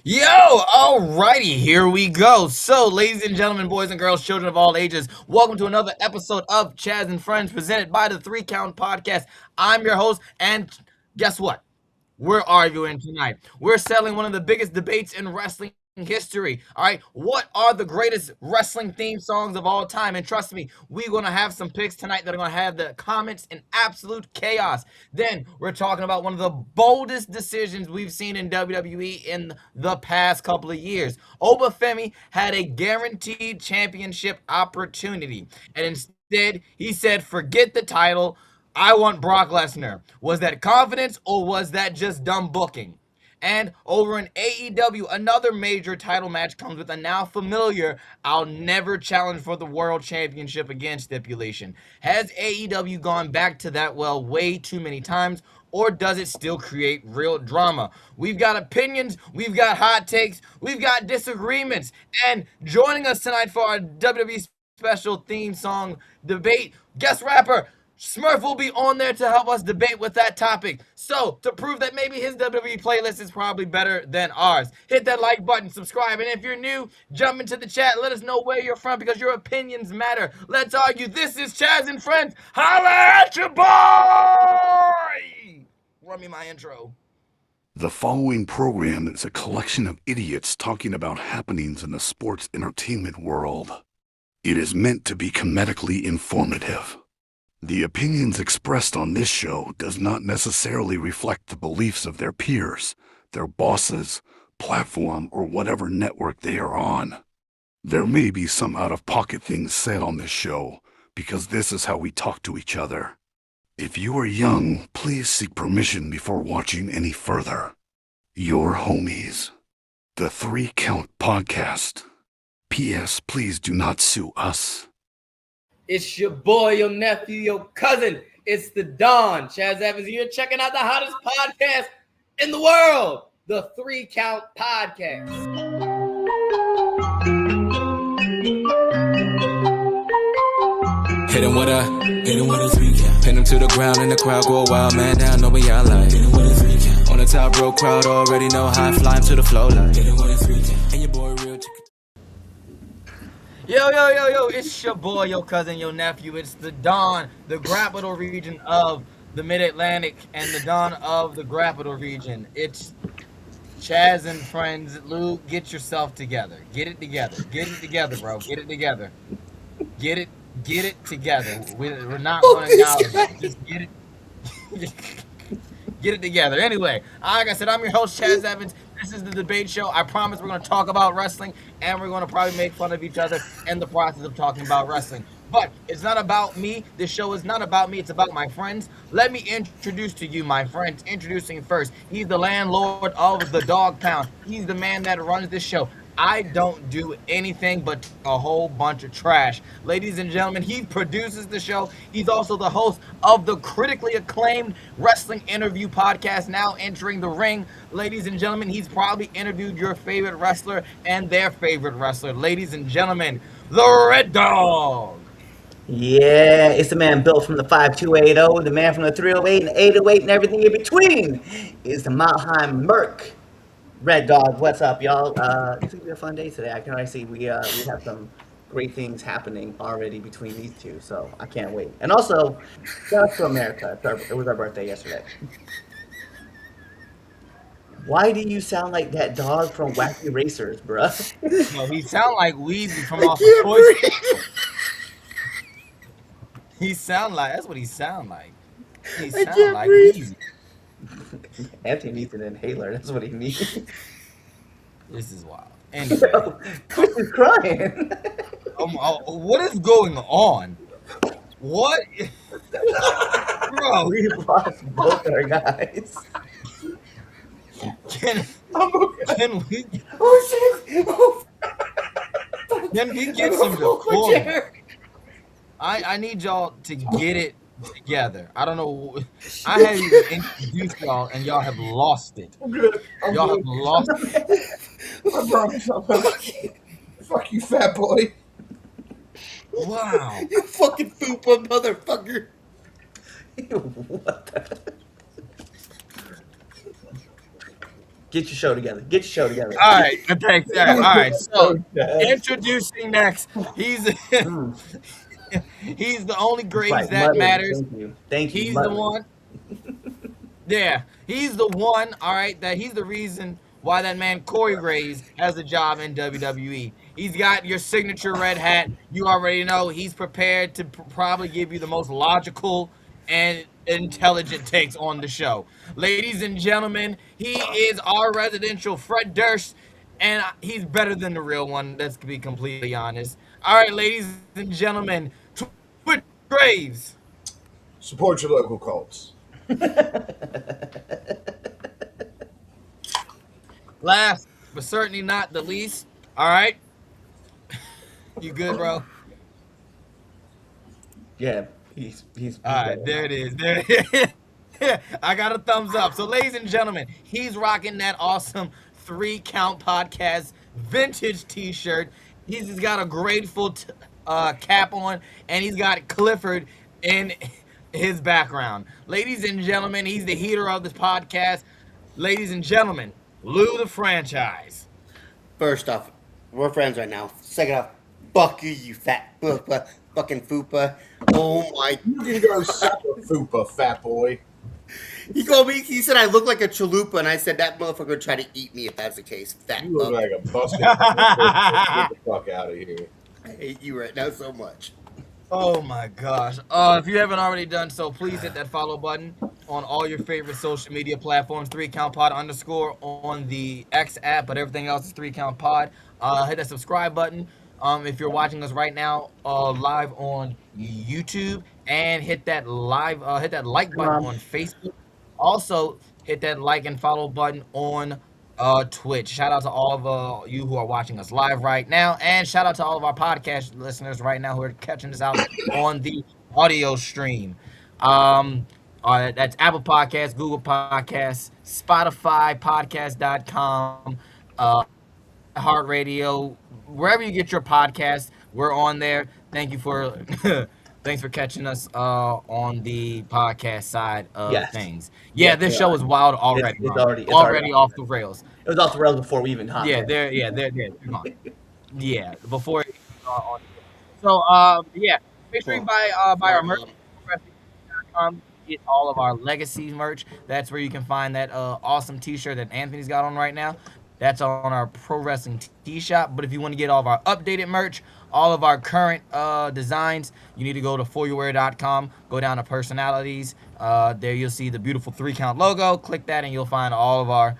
Yo, alrighty, here we go. So, ladies and gentlemen, boys and girls, children of all ages, welcome to another episode of Chaz and Friends presented by the Three Count Podcast. I'm your host, and guess what? We're arguing tonight. We're settling one of the biggest debates in wrestling history. All right, what are the greatest wrestling theme songs of all time? And trust me, we're gonna have some picks tonight that are gonna have the comments in absolute chaos. Then we're talking about one of the boldest decisions we've seen in WWE in the past couple of years. Obafemi had a guaranteed championship opportunity, and instead he said, "Forget the title. I want Brock Lesnar." Was that confidence or was that just dumb booking? And over in AEW, another major title match comes with a now familiar "I'll never challenge for the world championship again" stipulation. Has AEW gone back to that well way too many times, or does it still create real drama? We've got opinions, we've got hot takes, we've got disagreements. And joining us tonight for our WWE special theme song debate, guest rapper Smurf will be on there to help us debate with that topic. So, to prove that maybe his WWE playlist is probably better than ours, hit that like button, subscribe, and if you're new, jump into the chat. Let us know where you're from because your opinions matter. Let's argue. This is Chaz and Friends. Holla at your boy! Run me my intro. The following program is a collection of idiots talking about happenings in the sports entertainment world. It is meant to be comedically informative. The opinions expressed on this show does not necessarily reflect the beliefs of their peers, their bosses, platform, or whatever network they are on. There may be some out-of-pocket things said on this show because this is how we talk to each other. If you are young, please seek permission before watching any further. Your homies. The Three Count Podcast. P.S. Please do not sue us. It's your boy, your nephew, your cousin. It's the Don. Chaz Evans. You're checking out the hottest podcast in the world, the Three Count Podcast. Hit him with a 3 count. Pin him to the ground and the crowd go wild, man down, know what y'all like. Hit him with a 3 count. On the top row, crowd already know how I fly him to the flow like. Hit him with a 3 count. And your boy real chicken. Yo, it's your boy, your cousin, your nephew. It's the Don, the capital region of the Mid-Atlantic and the Don of the capital region. It's Chaz and Friends. Lou, get yourself together. Get it together. Get it together, bro. Get it together. Get it together. We're not going to acknowledge it. Just get it. Get it together. Anyway, like I said, I'm your host, Chaz Evans. This is the debate show. I promise we're going to talk about wrestling, and we're going to probably make fun of each other in the process of talking about wrestling. But it's not about me. This show is not about me. It's about my friends. Let me introduce to you my friends. Introducing first, he's the landlord of the Dog Pound. He's the man that runs this show. I don't do anything but a whole bunch of trash. Ladies and gentlemen, he produces the show. He's also the host of the critically acclaimed wrestling interview podcast, Now Entering the Ring. Ladies and gentlemen, he's probably interviewed your favorite wrestler and their favorite wrestler. Ladies and gentlemen, the Red Dog. Yeah, it's the man built from the 5280, the man from the 308 and 808 and everything in between. It's the Mile High Merc. Red Dog, what's up, y'all? It's gonna be a fun day today. I can already see we have some great things happening already between these two, so I can't wait. And also, shout out to America. It was our birthday yesterday. Why do you sound like that dog from Wacky Racers, bruh? No, he sound like Weezy from off of Toy Story. He sound like, that's what he sound like. He sound like Weezy. Anthony needs an inhaler. That's what he needs. This is wild. Anyway. Chris is crying. What is going on? What? Bro. We lost both our guys. Can we get some decorum? I need y'all to get it together. I don't know. I haven't even introduced y'all, and y'all have lost it. Y'all have lost it. Fuck you, fat boy. Wow. You fucking fupa motherfucker. What the? Get your show together. Get your show together. All right, thanks. All right, all right. So Chaz. introducing next, he's Mm, he's the only that's Graves right. that Muddling. matters. Thank you. Thank you. He's the Muddling. one. Yeah, he's the one. All right, that he's the reason why that man Corey Graves has a job in WWE. He's got your signature red hat. You already know he's prepared to probably give you the most logical and intelligent takes on the show. Ladies and gentlemen, he is our residential Fred Durst, and he's better than the real one. Let's be completely honest. All right, ladies and gentlemen, Twitch Graves. Support your local cults. Last but certainly not the least. All right, you good, bro? Yeah, he's All right, better. there it is. There it is. I got a thumbs up. So, ladies and gentlemen, he's rocking that awesome 3 Count Podcast vintage T-shirt. He's got a grateful cap on, and he's got Clifford in his background. Ladies and gentlemen, he's the heater of this podcast. Ladies and gentlemen, Lou the franchise. First off, we're friends right now. Second off, fuck you, you fat fupa, fucking fupa. Oh my! You can go suck a fupa, fat boy. He called me. He said I look like a chalupa, and I said that motherfucker would try to eat me if that's the case. Fat You look fuck. like a busted. Get the fuck out of here. I hate you right now so much. Oh my gosh. If you haven't already done so, please hit that follow button on all your favorite social media platforms. 3 Count Pod underscore on the X app, but everything else is 3 Count Pod. Hit that subscribe button. If you're watching us right now, live on YouTube, and hit that like button on Facebook. Also, hit that like and follow button on Twitch. Shout out to all of you who are watching us live right now, and shout out to all of our podcast listeners right now who are catching us out on the audio stream. That's Apple Podcasts, Google Podcasts, Spotify, Podcast.com, Heart Radio, wherever you get your podcast, we're on there. Thank you for thanks for catching us on the podcast side of Yes. things. Yeah, Yes, this we show are. is wild already. It's bro. already already off. off the rails. It was off the rails before we even hopped Yeah, in. they're gone. Yeah, before on. So yeah, make sure you buy our merch. Get all of our legacy merch. That's where you can find that awesome T-shirt that Anthony's got on right now. That's on our pro wrestling T-shop. But if you want to get all of our updated merch, all of our current designs, you need to go to foryourwear.com. Go down to personalities. There you'll see the beautiful 3 Count logo. Click that, and you'll find all of our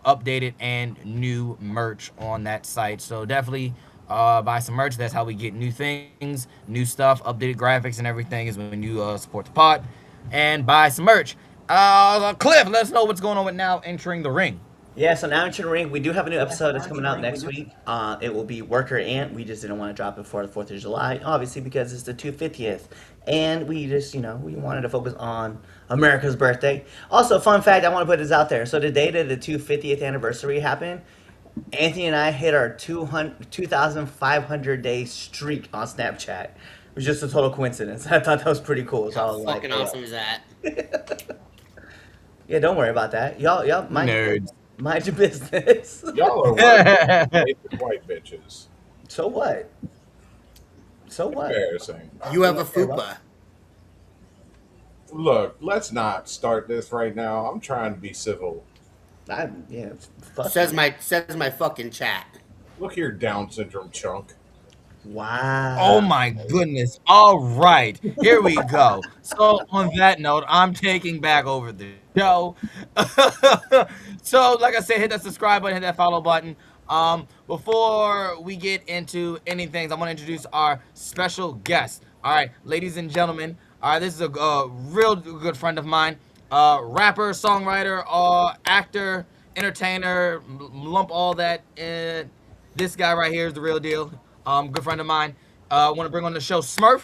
updated and new merch on that site. So definitely buy some merch. That's how we get new things, new stuff, updated graphics, and everything is when you support the pod. And buy some merch. Cliff, let us know what's going on with Now Entering the Ring. Yeah, so now into the ring, we do have a new episode that's coming out next week. It will be Worker Ant. We just didn't want to drop it before the 4th of July, obviously because it's the 250th. And we just, we wanted to focus on America's birthday. Also, fun fact, I want to put this out there. So the day that the 250th anniversary happened, Anthony and I hit our 2,500 day streak on Snapchat. It was just a total coincidence. I thought that was pretty cool. So I How was like, fucking awesome is that? yeah, don't worry about that. Y'all Nerds. mind your business. Y'all are white bitches. So what? So what? Embarrassing. You have a fupa. Look, let's not start this right now. I'm trying to be civil. Fuck Says you. my fucking chat. Look here, Down syndrome chunk. Wow. Oh my goodness. All right. Here we go. So on that note, I'm taking back over the show. So like I said, hit that subscribe button, hit that follow button. Before we get into anything, I want to introduce our special guest. All right, ladies and gentlemen. All right, this is a real good friend of mine. Rapper, songwriter, actor, entertainer, lump all that in. This guy right here is the real deal. Good friend of mine. Want to bring on the show Smurf.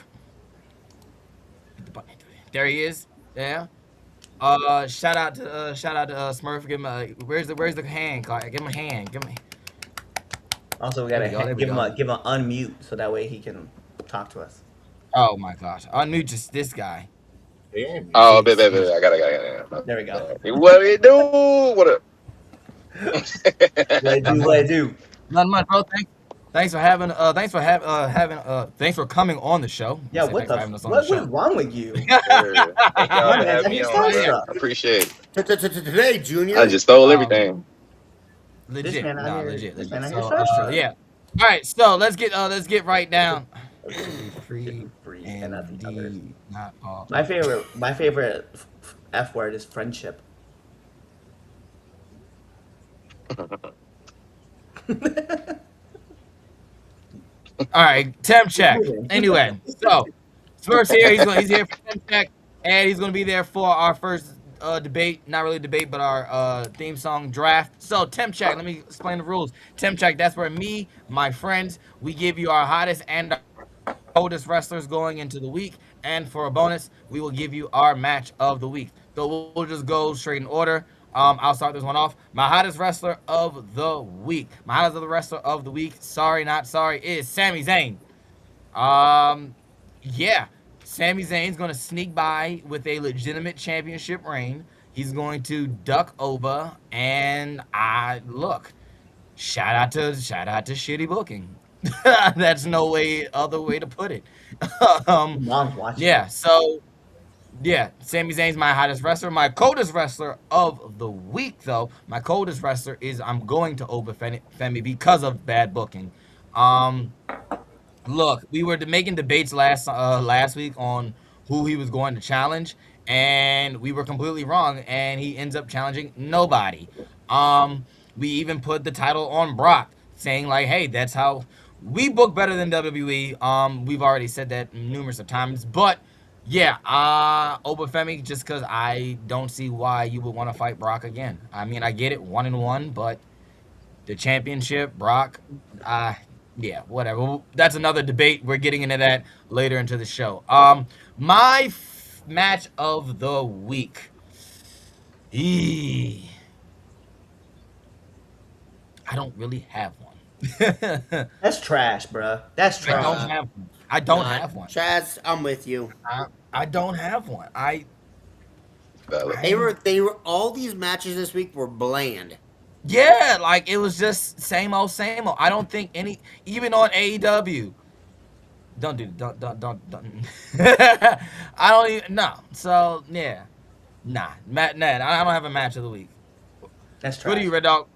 There he is. Yeah. Shout out to Smurf. Give him a where's the hand, Clark? Give him a hand. Give him. Also, we There gotta we go, there we give him go. an unmute so that way he can talk to us. Oh my gosh. I knew just this guy. Damn. Oh, baby, I got it. There we go. What do you do? What up? What I do, Not what I much. do. Not much, bro. Thanks for having. Thanks for coming on the show. Yeah, Say what thanks the? for having us on the What was show. wrong with you? Sure. Thank y'all My for man's having out me here on, bro. Yeah. I starstruck. appreciate it. Today, I Junior. just stole Um. everything. This Legit. man out Nah. here. Legit. This Legit. man out here So. starstruck. Yeah. All right. So let's get right down. Let's Be see. Should free be free and not the others. indeed. Not all. My favorite F word is friendship. All right. Temp Keep check. moving. Anyway. So Smurf's here. He's here for temp check, and he's gonna be there for our first debate. Not really debate, but our theme song draft. So temp check. Let me explain the rules. Temp check. That's where me, my friends, we give you our hottest and coldest wrestlers going into the week. And for a bonus, we will give you our match of the week. So we'll just go straight in order. I'll start this one off. My hottest wrestler of the week. My hottest wrestler of the week. Sorry, not sorry. Is Sami Zayn. Um, yeah, Sami Zayn's gonna sneak by with a legitimate championship reign. He's going to duck over, and I look. Shout out to shitty booking. That's no way other way to put it. um, Mom's watching. yeah. So yeah, Sami Zayn's my hottest wrestler. My coldest wrestler of the week, though, my coldest wrestler is I'm going to Oba Femi because of bad booking. Um, Look, we were making debates last week on who he was going to challenge, and we were completely wrong. And he ends up challenging nobody. Um, we even put the title on Brock, saying like, "Hey, that's how we book better than WWE." We've already said that numerous of times, but yeah, Obafemi, just because I don't see why you would want to fight Brock again. I mean, I get it, 1-1, but the championship, Brock. Uh, yeah, whatever. That's another debate. We're getting into that later into the show. My match of the week. Eee. I don't really have one. That's trash, bruh. That's I don't trash. have one. I don't have one. Chaz, I'm with you. I don't have one. Valid. They were all these matches this week were bland. Yeah, like it was just same old, same old. I don't think any, even on AEW. Don't. I don't even no. So yeah, nah, Matt. I don't have a match of the week. That's What do trash. you, Red Dog?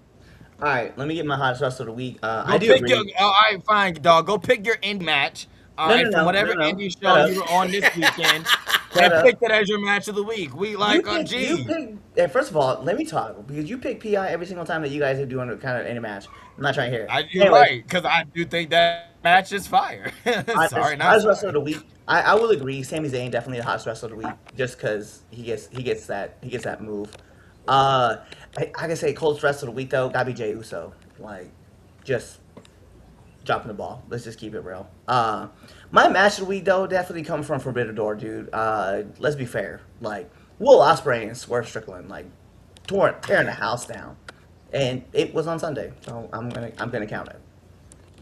All right, let me get my hottest wrestler of the week. I Go do pick your. agree. All right, fine, dog. Go pick your indie match. All No, right, no, from no, whatever no, no. indie Shut show up. you were on this weekend, Shut and up. pick that as your match of the week. We like, You pick. First of all, let me talk because you pick PI every single time that you guys are doing a kind of any match. I'm not trying to hear it. You're Anyway, right, because I do think that match is fire. Sorry, not hottest wrestler of sorry. the week. I will agree. Sami Zayn definitely the hottest wrestler of the week, just because he gets that move. I can say coldest wrestler of the week though. Gotta be Jey Uso. Like, just dropping the ball. Let's just keep it real. My match of the week though definitely comes from Forbidden Door, dude. Let's be fair. Like Will Ospreay and Swerve Strickland, like tearing the house down, and it was on Sunday, so I'm gonna count it.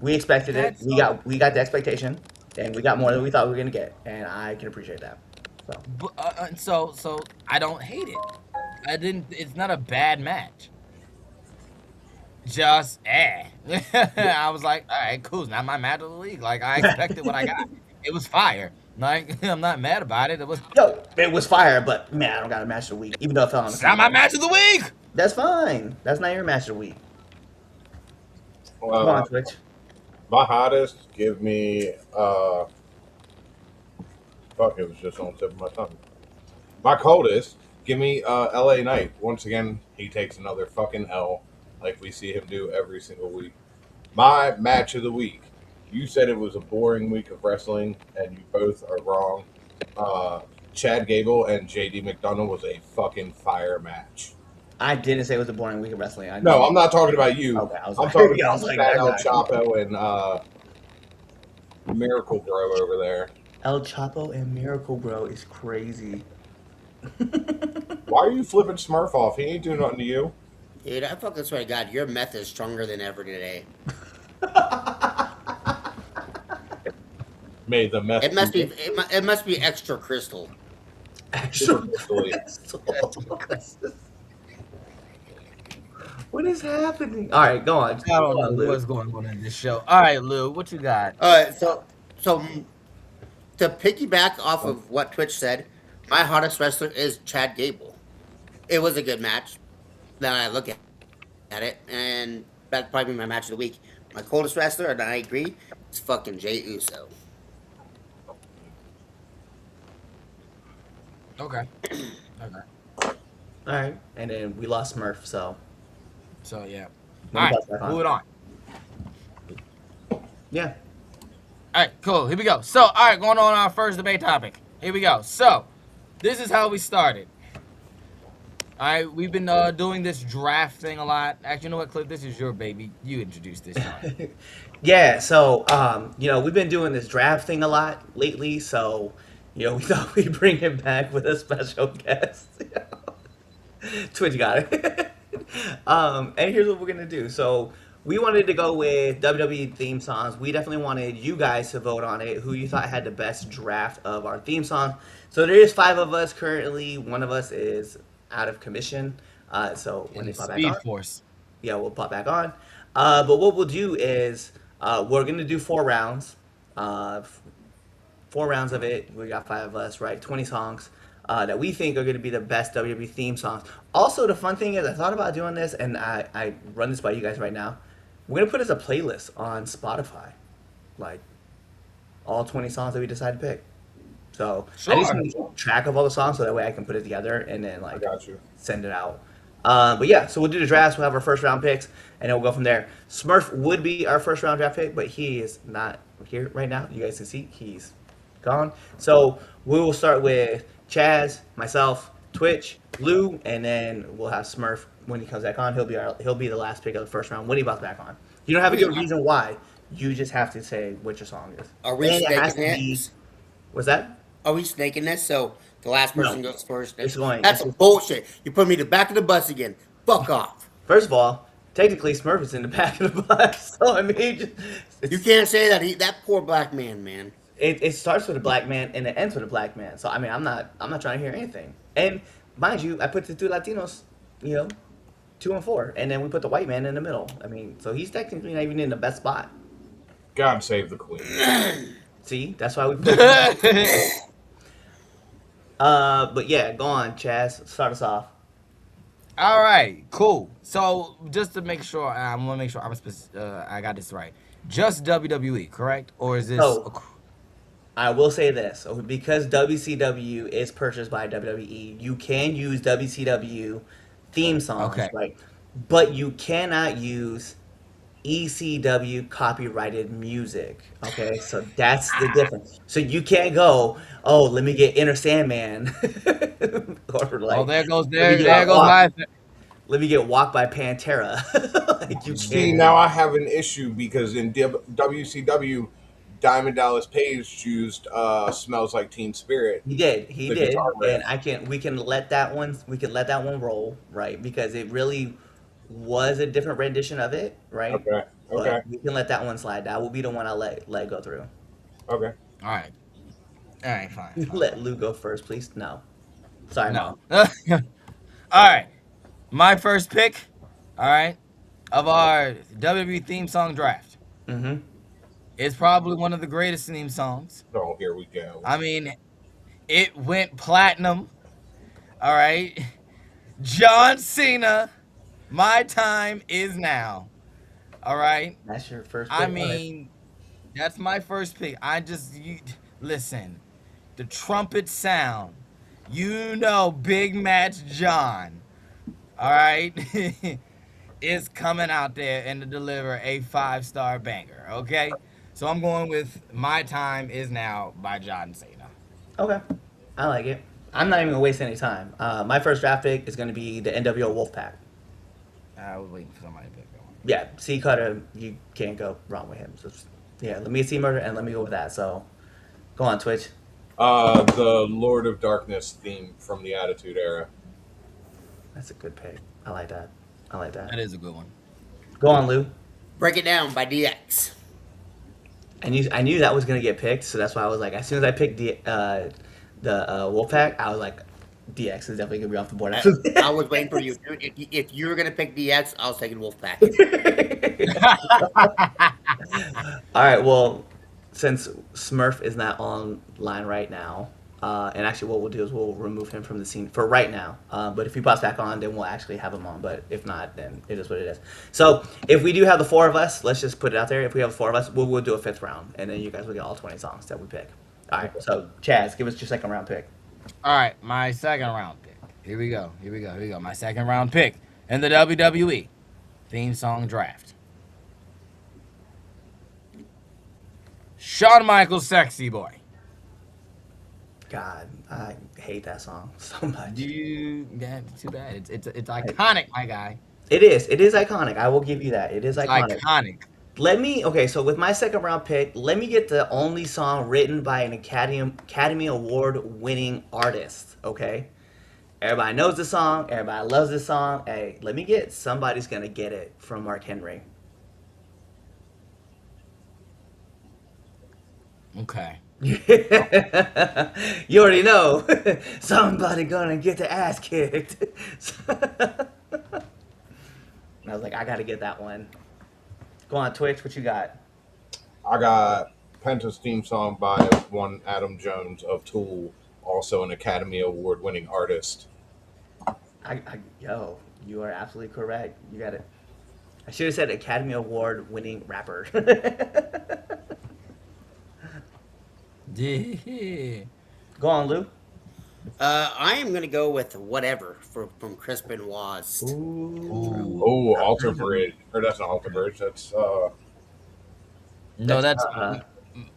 We expected it. That's We got the expectation, and we got more than we thought we were gonna get, and I can appreciate that. So so I don't hate it. I didn't. It's not a bad match. Just I was like, all right, cool. It's not my match of the week. Like I expected what I got. It was fire. Like I'm not mad about it. It was yo, it was fire, but man, I don't got a match of the week, even though it fell on the it's not my Sunday. match of the week. That's fine. That's not your match of the week. Come Uh, on, Twitch. my hottest, give me fuck, it was just on the tip of my tongue. My coldest, give me LA Knight. Once again, he takes another fucking L like we see him do every single week. My match of the week. You said it was a boring week of wrestling, and you both are wrong. Chad Gable and JD McDonough was a fucking fire match. I didn't say it was a boring week of wrestling. No, I'm not talking about you. Okay, I was I'm like, talking I about was like, Fat El okay. Chapo and Miracle Bro over there. El Chapo and Miracle Bro is crazy. Why are you flipping Smurf off? He ain't doing nothing to you. Dude, I fucking swear to God, your meth is stronger than ever today. May the mess. It must be extra crystal. Actually, What is happening? All right, go on. I Go don't know on, Lou. what's going on in this show. All right, Lou, what you got? All right, so to piggyback off of what Twitch said, my hottest wrestler is Chad Gable. It was a good match. Then I look at it, and that'd probably be my match of the week. My coldest wrestler, and I agree, is fucking Jay Uso. Okay. Okay. All right, and then we lost Smurf, so So yeah. let All me right, pass back on. move it on. Yeah. All right, cool. Here we go. So, all right, going on our first debate topic. Here we go. So, this is how we started. All right, we've been doing this draft thing a lot. Actually, you know what, Cliff? This is your baby. You introduced this one. Yeah, so we've been doing this draft thing a lot lately, so we thought we'd bring him back with a special guest. Twitch got it. And here's what we're gonna do. So we wanted to go with WWE theme songs. We definitely wanted you guys to vote on it, who you thought had the best draft of our theme songs. So there is 5 of us currently. One of us is out of commission. So when In they the pop back on, Speed Force. yeah, we'll pop back on. But what we'll do is we're gonna do 4 rounds. 4 rounds of it. We got 5 of us, right? 20 songs that we think are gonna be the best WWE theme songs. Also, the fun thing is, I thought about doing this, and I run this by you guys right now. We're gonna put as a playlist on Spotify, like all 20 songs that we decide to pick. So I just Sure. need to keep track of all the songs so that way I can put it together and then I like got you. send it out. But yeah, so we'll do the drafts. We'll have our first round picks, and then we'll go from there. Smurf would be our first round draft pick, but he is not here right now. You guys can see he's gone. So we will start with Chaz, myself, Twitch, Lou, and then we'll have Smurf when he comes back on. He'll be the last pick of the first round when he pops back on. You don't have to give a reason why. You just have to say what your song is. Are we And it has snaking to be. it? Was that? Are we snaking this? So the last person No. goes first. It's going- That's it's- bullshit. You put me to the back of the bus again. Fuck off. First of all, technically Smurf is in the back of the bus, so I mean, You can't say that. That poor black man. it starts with a black man and it ends with a black man. So I mean, I'm not trying to hear anything. And mind you, I put the 2 Latinos, 2 and 4, and then we put the white man in the middle. I mean, so he's technically not even in the best spot. God save the queen. See, that's why we put. But yeah, go on, Chaz. Start us off. All right, cool. So just to make sure, I want to make sure I got this right. Just WWE, correct? Or is this? So- I will say this, because WCW is purchased by WWE, you can use WCW theme songs, Okay. right? But you cannot use ECW copyrighted music. Okay, so that's the difference. So you can't go, oh, let me get Inner Sandman, or like, Oh, there goes let me get there goes Walk, my. let me get Walk by Pantera. Like you See, can't. now I have an issue because in WCW, Diamond Dallas Page used "Smells Like Teen Spirit." He did, The guitar riff. and we can let that one roll, right? Because it really was a different rendition of it, right? Okay. But Okay. we can let that one slide. That will be the one I let go through. Okay. All right. All right, fine. Let Lou go first, please. No, sorry, No. Mom. All right. My first pick, all right, of our WWE theme song draft. Mm-hmm. It's probably one of the greatest theme songs. Oh, here we go. I mean, it went platinum. All right. John Cena, My Time Is Now. All right. That's your first. Pick I on it. mean, that's my first pick. Listen, the trumpet sound. Big Match John. All right. Is coming out there and to deliver a 5-star banger. Okay. So I'm going with My Time Is Now by John Cena. Okay, I like it. I'm not even gonna waste any time. My first draft pick is gonna be the NWO Wolfpack. I was waiting for somebody to pick that one. Yeah, C Cutter, you can't go wrong with him. So yeah, let me see Murder and let me go with that. So go on, Twitch. The Lord of Darkness theme from the Attitude Era. That's a good pick. I like that. I like that. That is a good one. Go on, Lou. Break It Down by DX. I knew that was gonna get picked, so that's why I was like, as soon as I picked the Wolfpack, I was like, DX is definitely gonna be off the board after I was waiting for you. If you were gonna pick DX, I was taking Wolfpack. that. All right. Well, since Smurf is not online right now, and actually, what we'll do is we'll remove him from the scene for right now. But if he pops back on, then we'll actually have him on. But if not, then it is what it is. So if we do have the four of us, let's just put it out there. If we have four of us, we'll do a fifth round, and then you guys will get all 20 songs that we pick. All right. So Chaz, give us your second round pick. All right, my second round pick. Here we go. Here we go. Here we go. My second round pick in the WWE theme song draft. Shawn Michaels, "Sexy Boy." God, I hate that song so much. Yeah, too bad. It's iconic, my guy. It is. It is iconic. I will give you that. It is It's iconic. iconic. Okay, so with my second round pick, let me get the only song written by an Academy Award winning artist, okay? Everybody knows the song, everybody loves this song. Hey, let me get Somebody's Gonna Get It from Mark Henry. Okay. You already know. Somebody gonna get their ass kicked. And I was like, I gotta get that one. Go on Twitch, what you got? I got Penta's theme song by one Adam Jones of Tool, also an Academy Award winning artist. Yo, you are absolutely correct. You got it. I should have said Academy Award winning rapper. Yeah. Go on, Lou. I am gonna go with "Whatever" from Crispin Waz. Ooh. Oh, Alter Bridge. Or that's not Alter Bridge, that's No, that's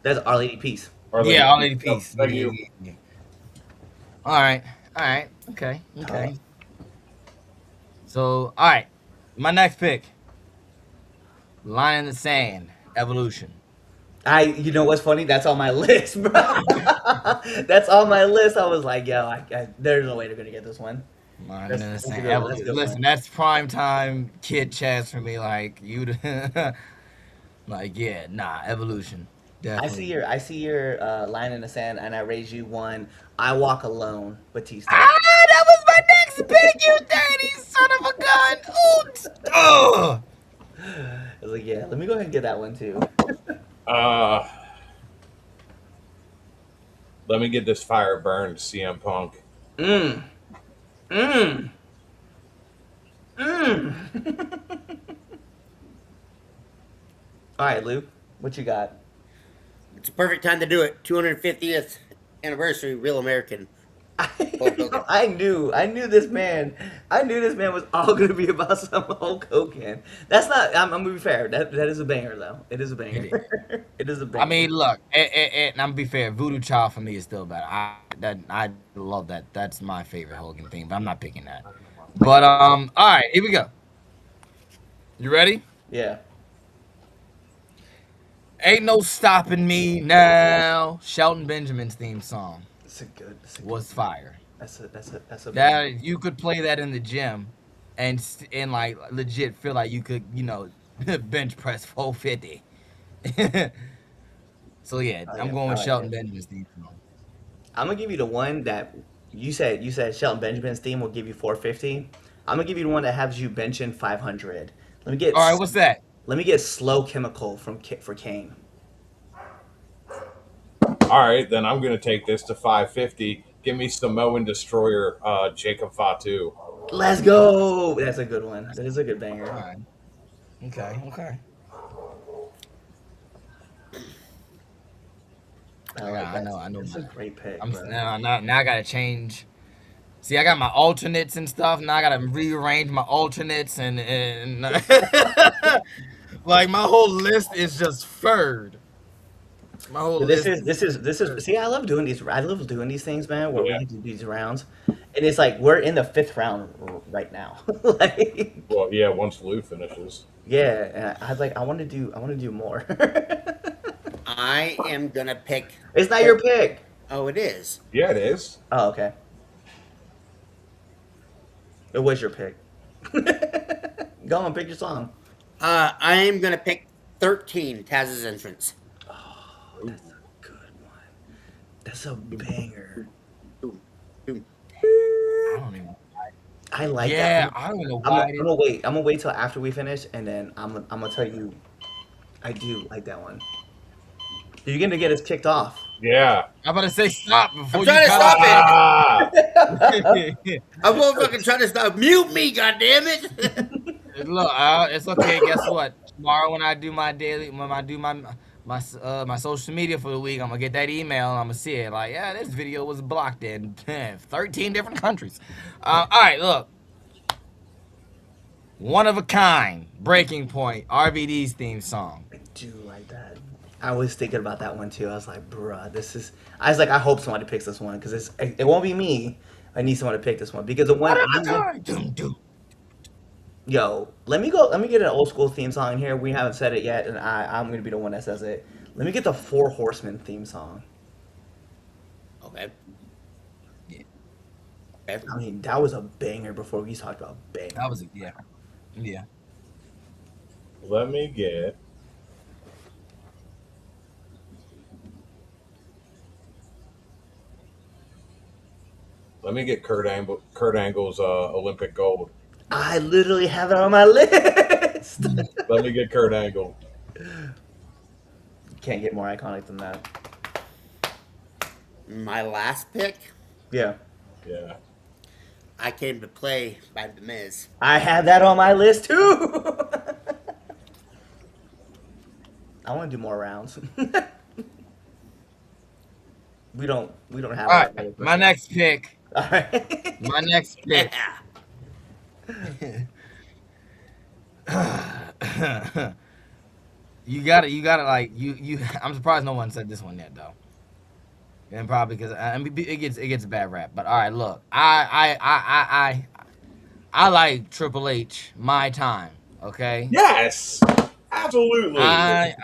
That's Our Lady Peace. Arlene. yeah, all lady Oh, piece. thank Yeah, you. yeah, yeah. All right, all right, okay, okay. Uh-huh. So, all right, my next pick, "Line in the Sand," "Evolution." You know what's funny? That's on my list, bro. That's on my list. I was like, yo, there's no way they're gonna get this one. Line in the That's a Sand, good one. That's a "Evolution." good Listen, one. that's prime time kid Chaz for me. Like you, like yeah, nah, "Evolution," definitely. I see your line in the sand, and I raise you one. I Walk Alone, Batista. Ah, that was my next pick, you dirty son of a gun. Oops. Ugh. I was like, yeah, let me go ahead and get that one too. Uh, let me get this fire burned, CM Punk. Mmm. Mmm. Mmm. All right, Luke, what you got? It's a perfect time to do it. 250th anniversary, Real American. Hulk Hogan. I knew this man. I knew this man was all gonna be about some Hulk Hogan. That's not. I'm gonna be fair. That is a banger though. It is a banger. It is. It is a I banger. mean, look, and I'm gonna be fair. Voodoo Child for me is still better. I love that. That's my favorite Hogan theme, but I'm not picking that. But all right, here we go. You ready? Yeah. "Ain't No Stopping Me Now." Shelton Benjamin's theme song That's a good. was fire. That's a banger. That you could play that in the gym, and like legit feel like you could bench press 450. So yeah, Oh, I'm yeah, going I with like Shelton it. Benjamin's theme song. I'm gonna give you the one that you said. You said Shelton Benjamin's theme will give you 450. I'm gonna give you the one that has you benching 500. Let me get. All right, what's that? Let me get Slow Chemical for Kane. All right, then I'm going to take this to 550. Give me Samoan Destroyer, Jacob Fatu. Let's go. That's a good one. That is a good All banger. right. Okay. Okay. I like I that. know. I know. It's a great pick, I'm bro. now. I gotta change. See, I got my alternates and stuff. Now I gotta rearrange my alternates and like my whole list is just furred. My whole But list. this is. See, I love doing these. I love doing these things, man. Where we Yeah. do these rounds, and it's like we're in the fifth round right now. Like, Well, yeah, once Lou finishes. yeah. And I was like, I want to do. I want to do more. I am gonna pick. It's not your pick. Oh, it is. Yeah, it is. Oh, okay. It was your pick. Go on, pick your song. I am gonna pick 13. Taz's entrance. Oh, that's a good one. That's a banger. Boom, boom. I don't even. I like that. Yeah, I don't even know I'm why I gonna did. wait. I'm gonna wait till after we finish, and then I'm gonna tell you. I do like that one. You're gonna get us kicked off. Yeah. I'm about to say stop I'm before you trying to cut us stop it. off. Ah. I'm fucking trying to stop. Mute me, goddammit. Look, it's okay. Guess what? Tomorrow when I do my daily, when I do my social media for the week, I'm gonna get that email and I'm gonna see it. Like, yeah, this video was blocked in 13 different countries. All right, look, one of a kind, breaking point, RVD's theme song. I do like that. I was thinking about that one too. I was like, bruh, this is. I was like, I hope somebody picks this one because it won't be me. I need someone to pick this one because the one One of a I'm. kind. Dum, dum. Yo, let me go. Let me get an old school theme song here. We haven't said it yet, and I'm gonna be the one that says it. Let me get the Four Horsemen theme song. Okay. Yeah, Okay. I mean, that was a banger before we talked about bang. that was yeah, yeah. Let me get. Let me get Kurt Angle's Olympic gold. I literally have it on my list. Let me get Kurt Angle. Can't get more iconic than that. My last pick, Yeah, Yeah. I Came to Play by The Miz. I have that on my list too. I want to do more rounds. We don't have. All that right, many my next pick. All right. My next pick. Yeah. You gotta like you. I'm surprised no one said this one yet though, and probably because I mean it gets a bad rap. But all right, look, I like Triple H, My Time. Okay, Yes. Absolutely. I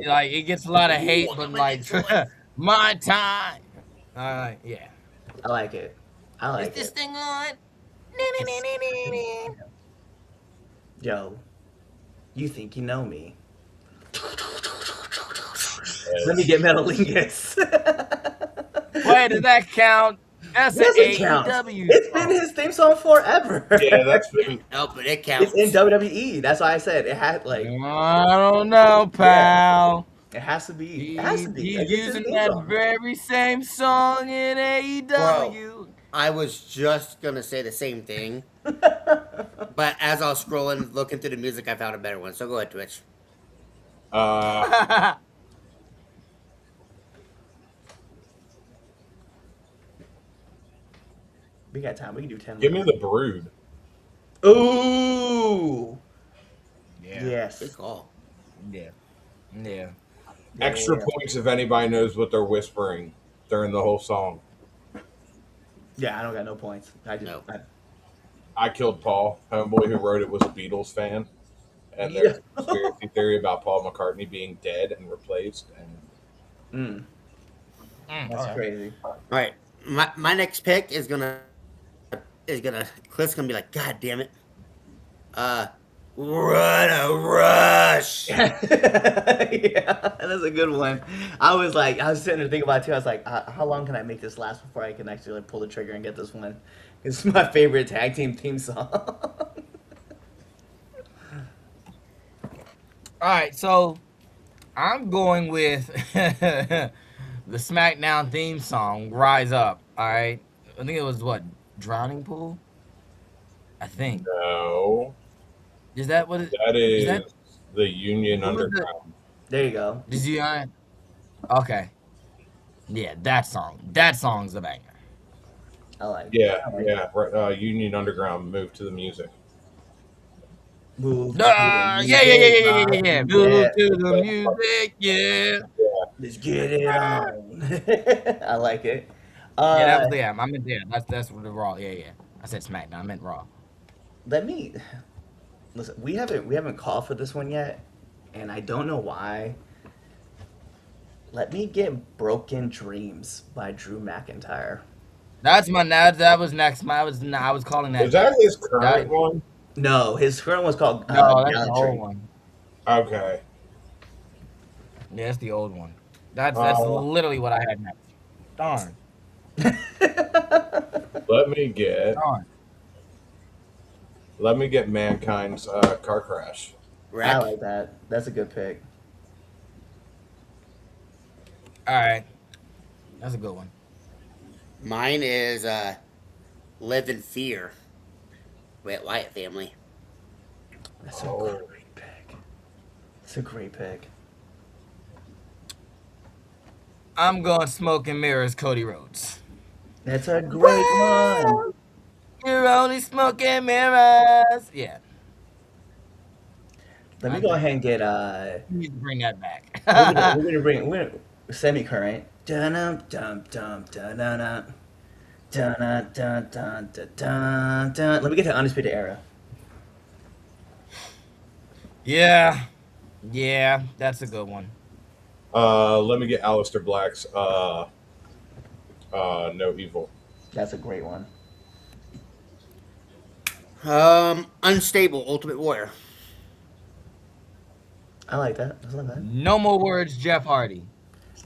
like it gets a lot of hate, but like My Time. Yeah. I like it. I Is like this it. thing on? Yo, you think you know me? Yes. Let me get Metalingus. Wait, does that count? That's an Doesn't count. AEW. It's been his theme song forever. Yeah, that's been. No, but it It's counts. in WWE. That's why I said it had like I don't know, pal. it has to be. It has to be. He's Like, it's his using theme that song. very same song in AEW. I was just gonna say the same thing, but as I was scrolling, looking through the music, I found a better one. So go ahead, Twitch. Uh, We got time. We can do 10 give me more. the Brood. Ooh. Yeah. Yes. Good call. Yeah. Yeah. Extra Yeah. points if anybody knows what they're whispering during the whole song. Yeah, I don't got no points. I just. No. I Killed Paul. Homeboy who wrote it was a Beatles fan. And there's a conspiracy theory about Paul McCartney being dead and replaced. And That's crazy. All right, my next pick is gonna Cliff's gonna be like, God damn it, Run a Rush. Yeah, that's a good one. I was sitting there thinking about it too. I was like, how long can I make this last before I can actually like pull the trigger and get this one? It's my favorite tag team theme song. All right, so I'm going with the SmackDown theme song, "Rise Up." All right, I think it was what, Drowning Pool. I think no, is that what it that is. is That the Union what was the? Underground. There you go. Did you? Okay, yeah, that song. That song's a banger. I like. Yeah, I like yeah. Right, Union Underground moved to the music. Move. Yeah, yeah, yeah, yeah, yeah, yeah, yeah. Move to the music, yeah. Let's get it on. I like it. Yeah, that was I meant that's what the Raw. Yeah, yeah. I said SmackDown. I meant Raw. Let me listen. We haven't called for this one yet, and I don't know why. Let me get "Broken Dreams" by Drew McIntyre. That's my that was next. I was calling that. Is that his current That- one? No, his current one's called No, that's the Gallantry. old one. Okay. Yeah, that's the old one. That's Oh. literally what I had next. Darn. Let me get All right. let me get Mankind's car crash. I Wreck. like that. That's a good pick. All right. That's a good one. Mine is Live in Fear. Wyatt family. That's a Oh, great pick. That's a great pick. I'm going Smoke and Mirrors, Cody Rhodes. That's a great one. Well, you're only smoke and mirrors. Yeah, Let me I go think ahead and get we need to bring that we're gonna back. semi current. Dun dum dum dum dun dun dun dun dun dun dun dun dun. Let me get the undisputed era. Yeah, yeah, that's a good one. let me get Alistair Black's No Evil. That's a great one. Unstable Ultimate Warrior. I like that. I like that. No more words, Jeff Hardy.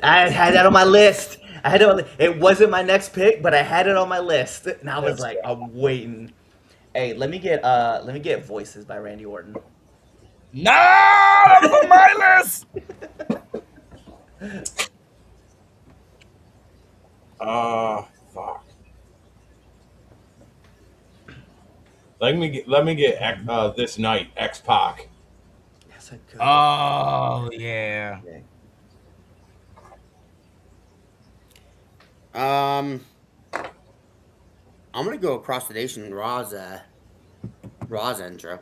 I had that on my list. I had it on. It wasn't my next pick, but I had it on my list, and I was That's like, fair. I'm waiting. Hey, let me get Voices by Randy Orton. No, that was on my list. Fuck. Let me get this night X Pac. That's a good Oh yeah. pick. Um, I'm gonna go across the nation. Raw's intro.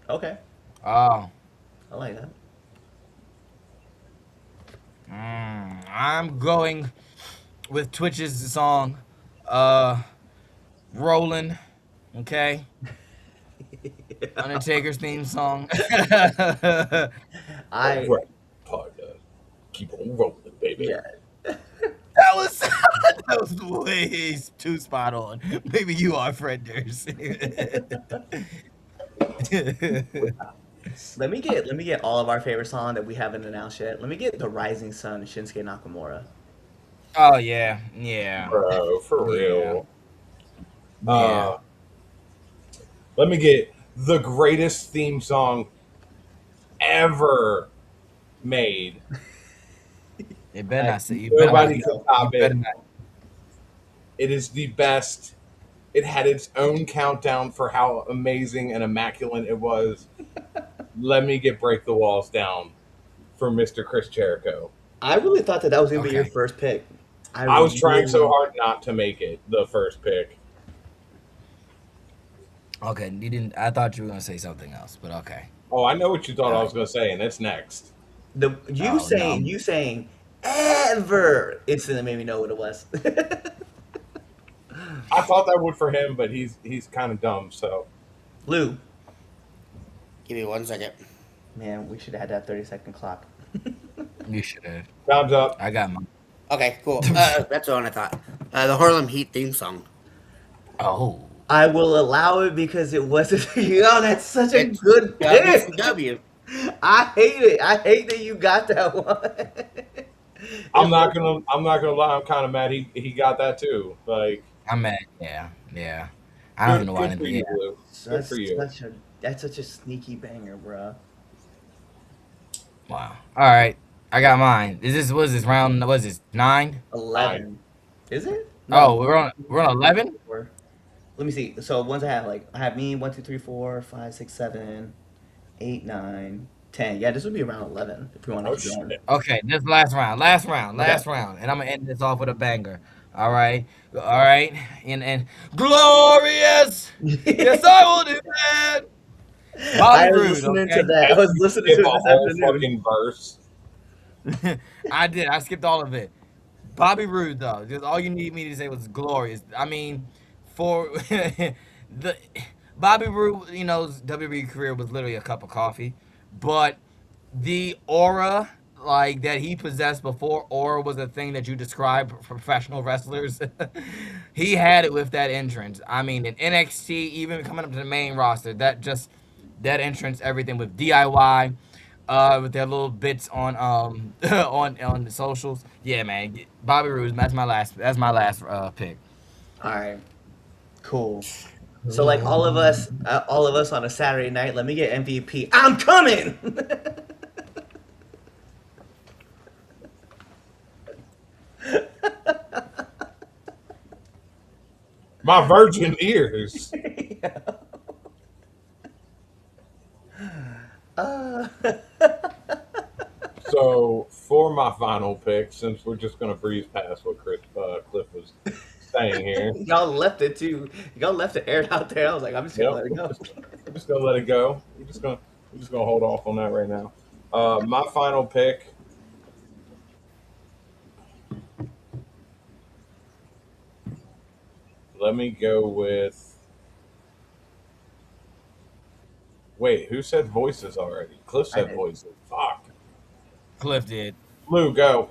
Okay, Oh, I like that. I'm going with Twitch's song, uh, "Rolling." Okay, Undertaker's theme song. I Right, partner. Keep on rolling, baby. yeah. That was that was way too spot on. Maybe you are Fred Durst. Let me get all of our favorite song that we haven't announced yet. Let me get The Rising Sun, Shinsuke Nakamura. Oh yeah, yeah, Bro, for yeah, real. yeah. Uh, let me get the greatest theme song ever made. It better I not say. You better I not. Nobody You, can know. you top better it. not. It is the best. It had its own countdown for how amazing and immaculate it was. Let me get Break the Walls Down for Mr. Chris Jericho. I really thought that was gonna be your Okay, first pick. I I was trying so really. hard not to make it the first pick. okay. You didn't. I thought you were gonna say something else, but okay. Oh, I know what you thought All I right. was going to say, and it's next. The you Oh no. saying you saying ever instantly made me know what it was. I thought that would for him, but he's kind of dumb. So Lou, Give me 1 second. man, we should have had that 30-second clock. You should have. time's up. I got mine. Okay, cool. That's the one I thought. The Harlem Heat theme song. Oh. I will allow it because it wasn't. Yo, that's such a It's good pick. WCW. I hate it. I hate that you got that one. I'm It not wasn't. gonna I'm not gonna lie. I'm kind of mad he got that too. Like I'm mad. Yeah, yeah. I don't even know why I good didn't for think. you, Yeah. Blue. Good for That's you. such a sneaky banger, bro. Wow. All right. I got mine. Is this was this round? Was this 9? 11. Is it? No. Oh, we're on 11. Four. Let me see. So ones I have, like, I have me, 1, 2, 3, 4, 5, 6, 7, 8, 9, 10. Yeah, this would be around 11 if we want to Oh keep going. shit. Okay, this last round, last round, Okay. last round, and I'm gonna end this off with a banger. All right, and glorious. Yes, I will do that. I Bobby was Roode. listening to Okay, that. I And was you listening skip to a it this whole afternoon. fucking verse. I did. I skipped all of it. Bobby Roode, though, just all you need me to say was glorious. I mean, for the Bobby Roode, his WWE career was literally a cup of coffee, but the aura like that he possessed before aura was a thing that you describe for professional wrestlers. He had it with that entrance. I mean, in NXT, even coming up to the main roster, that entrance, everything with DIY, with their little bits on on the socials. Yeah, man, Bobby Roode. That's my last pick. All right, cool. So like all of us on a Saturday night, let me get MVP. I'm coming. My virgin ears. uh, So for my final pick, since we're just gonna breeze past what Cliff was saying here, y'all left it too. Y'all left it aired out there. I was like, I'm just gonna yep, let it go. we're just gonna let it go. We're just gonna hold off on that right now. My final pick. Let me go with. Wait, who said voices already? Cliff I said did. voices. Fuck. Cliff did. Lou, go.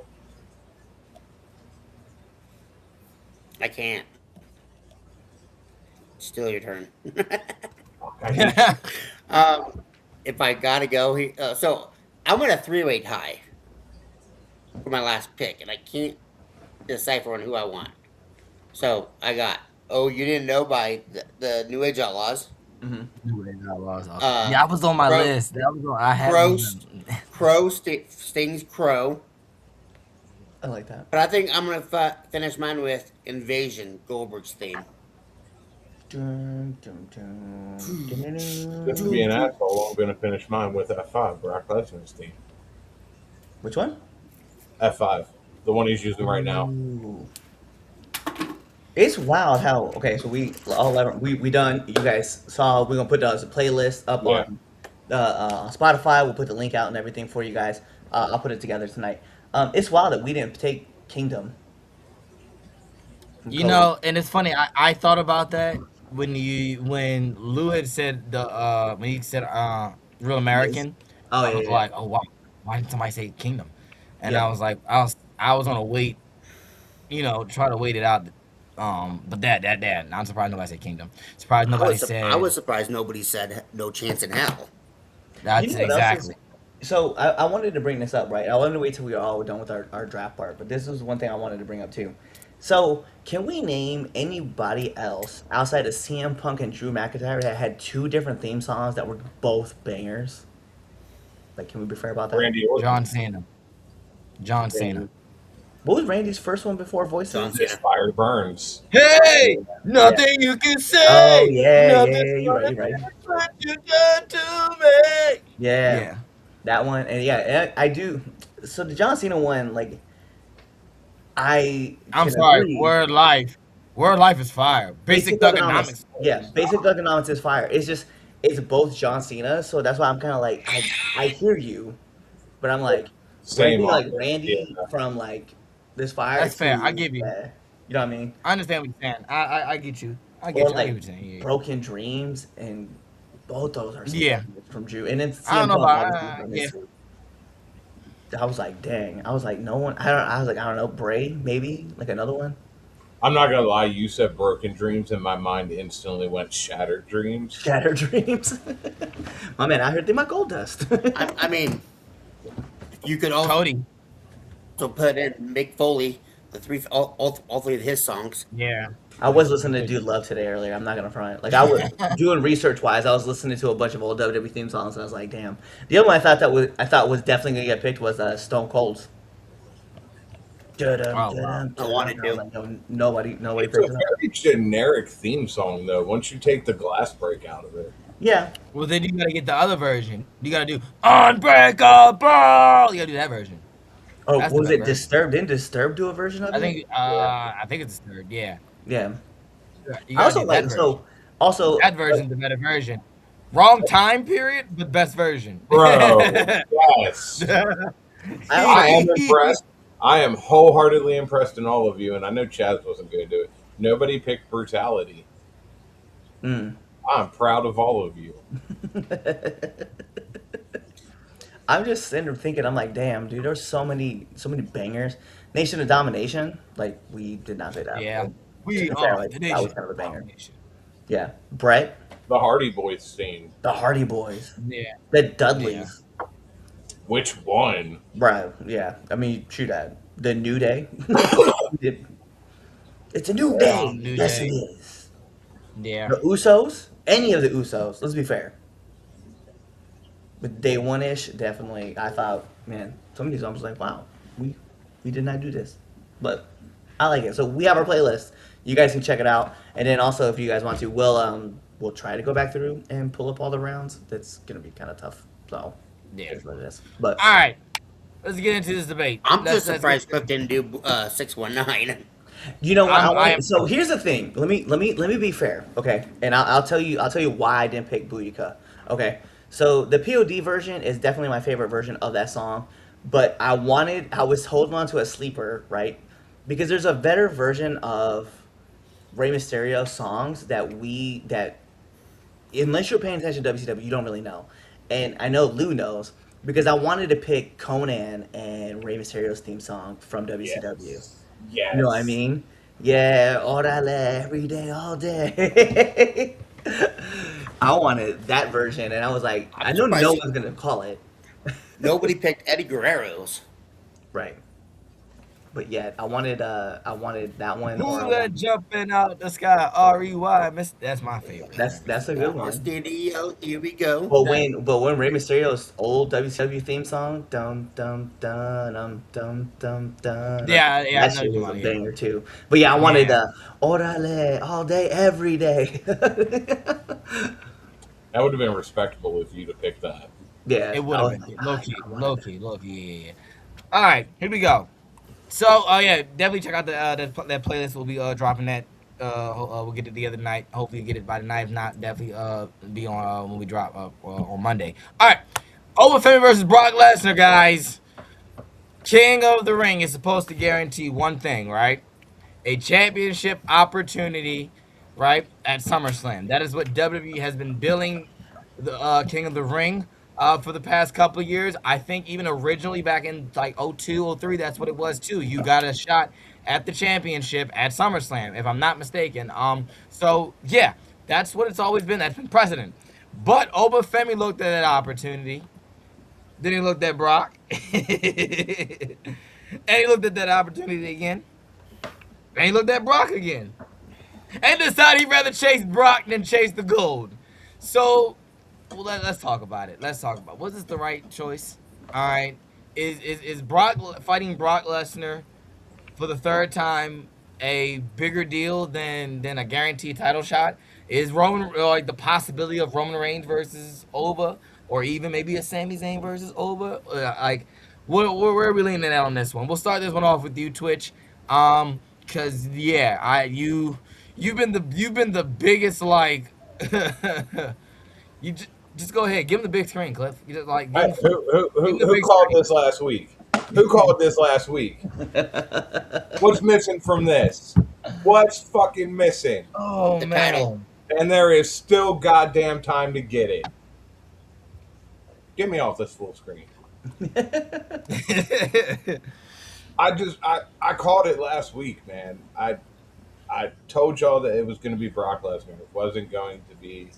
I can't. Still your turn. Fuck, I hate you. um, if I gotta go, so I'm at a three-way tie for my last pick, and I can't decipher on who I want. So I got "Oh You Didn't Know" by the New Age Outlaws. Hmm. Yeah, I was on my Crow, list. That was on, I had Crow, one. Stings Crow. I like that. But I think I'm gonna finish mine with "Invasion" Goldberg's theme. Dun, dun, dun, dun, dun, Just to be dun, an dun. asshole, I'm gonna finish mine with F5, Brock Lesnar's team. Which one? F5, the one he's using right now. Ooh. It's wild how okay. So we all 11, we done. You guys saw. We're gonna put the playlist up Yeah. on Spotify. We'll put the link out and everything for you guys. I'll put it together tonight. It's wild that we didn't take Kingdom from You Cody. know, and it's funny. I thought about that when Lou had said the when he said Real Yes. American. Oh I yeah, was yeah, like, oh wow, why didn't somebody say Kingdom? And yeah. I was like, I was gonna wait, try to wait it out. But that, I'm surprised nobody said Kingdom. Surprised nobody I said was surprised nobody said "No Chance in Hell." You that's know what else is? exactly. So I wanted to bring this up, right? I wanted to wait till we were all done with our draft part, but this is one thing I wanted to bring up too. So can we name anybody else outside of CM Punk and Drew McIntyre that had two different theme songs that were both bangers? Like, can we be fair about that? Randy Orton. John Cena. John Cena. Randy. What was Randy's first one before John Voices? Cena. Fire Burns. Hey, Yeah. nothing you can Oh say, yeah, yeah, nothing's yeah. You're right. gonna You're right. change what you done to me. Yeah, Yeah, that one. And yeah, I do. So the John Cena one, like, I I'm can sorry. agree. Word life is fire. Basic Basic Thugonomics, thugonomics. yeah, Basic Thugonomics is fire. It's just it's both John Cena, so that's why I'm kind of like I hear you, but I'm like Same Randy, on like this. Yeah. Randy from like this fire That's fair. I to give you. you know what I mean, I understand what you're saying. I get you. I or get you. I get like what you're saying. Yeah. Broken Dreams, and both those are some Yeah. bangers from Drew, and then I don't CM know Punk about. obviously from Yeah. his. I was like, dang. I was like, no one. I don't. I was like, I don't know. Bray, maybe like another one. I'm not gonna lie, you said broken dreams, and my mind instantly went shattered dreams. Shattered Dreams. My man, I heard they my gold dust. I mean, you could also Cody. put in Mick Foley, all three of his songs. Yeah. I was listening to Dude Love today earlier. I'm not gonna front. Like I was doing research wise, I was listening to a bunch of old WWE theme songs, and I was like, damn. The other one I thought was definitely gonna get picked was Stone Cold's. Dum, Oh wow. dum, I dum. wanted And I was to. like, no, nobody It's a picked it up. very generic theme song, though. Once you take the glass break out of it, Yeah. Well, then you gotta get the other version. You gotta do Unbreakable. You gotta do that version. Oh, That's the was better it version. Disturbed? Didn't Disturbed do a version of I it? think. Yeah. I think it's the third. Yeah. Yeah. You I gotta also do that like version. so. Also, That version's the better version. Wrong time period, but best version. bro. Yes, I I also am impressed. I am wholeheartedly impressed in all of you, and I know Chaz wasn't going to do it. Nobody picked brutality. mm. I'm proud of all of you. I'm just sitting there thinking, I'm like, damn, dude, there's so many bangers. Nation of Domination, like we did not say that. Yeah. But to We be fair, are like the that was nation kind of a of banger. domination. Yeah, Brett, The Hardy Boys scene. the Hardy Boys, Yeah. the Yeah. Dudleys, Which one? bro. Yeah, I mean, shoot at the New Day. It's a new day. New Yes, it Day. is. Yeah. The Usos, any of the Usos. Let's be fair. But day one ish, definitely. I thought, man, some of these I was like, wow, we we did not do this, but I like it. So we have our playlist. You guys can check it out, and then also if you guys want to, we'll try to go back through and pull up all the rounds. That's gonna be kind of tough. So Yeah. it's what it is. But All right. Let's get into this debate. I'm just Let's get. surprised Cliff didn't do 619. you know what? I am. So here's the thing. Let me be fair, okay? And I'll tell you why I didn't pick Booyaka. Okay. So the POD version is definitely my favorite version of that song, but I was holding on to a sleeper, right? Because there's a better version of Rey Mysterio songs that unless you're paying attention to WCW, you don't really know. And I know Lou knows because I wanted to pick Conan and Rey Mysterio's theme song from WCW. Yes. You know what I Yes. mean? Yeah, orale every day, all day. I wanted that version, and I was like, I'm I know no surprised one's gonna call it nobody picked Eddie Guerrero's. right, but yeah, I wanted that one or I Who that wanted, jumping out the sky? REY. That's my favorite. that's a good one. Mysterio, here we go. But when Rey Mysterio's old WCW theme song, dum dum dum dum dum dum dum, Yeah, I that know shit you was a want to hear. banger too. But yeah, I wanted Yeah. orale all day, every day. That would have been respectable if you'd have picked that. Yeah, It would I have was been like, low "Ah, key, I low wanted that. key, low key. Yeah, yeah. All right, here we go. So, yeah, definitely check out that playlist. We'll be dropping that. We'll get it the other night. Hopefully, get it by the night. If not, definitely be on when we drop on Monday. All right, Overfemi versus Brock Lesnar, guys. King of the Ring is supposed to guarantee one thing, right? A championship opportunity, right, at SummerSlam. That is what WWE has been billing the King of the Ring for the past couple of years. I think even originally back in like 02, 03, that's what it was too. You got a shot at the championship at SummerSlam, if I'm not mistaken. So yeah, that's what it's always been. That's been precedent. But Oba Femi looked at that opportunity. Then he looked at Brock. And he looked at that opportunity again. And he looked at Brock again. And decided he'd rather chase Brock than chase the gold. So, well, let's talk about it. Let's talk about, was this the right choice? All right. Is Brock fighting Brock Lesnar for the third time a bigger deal than a guaranteed title shot? Is Roman, like the possibility of Roman Reigns versus Oba, or even maybe a Sami Zayn versus Oba? Like, where are we leaning at on this one? We'll start this one off with you, Twitch. Cause yeah, you've been the biggest like just go ahead, give him the big screen, Cliff. You just like Hey, give him the who big called screen. this last week? Who called this last week? What's missing from this? What's fucking missing? Oh The title. man. And there is still goddamn time to get it. Get me off this full screen. I called it last week, man. I told y'all that it was going to be Brock Lesnar. It wasn't going to be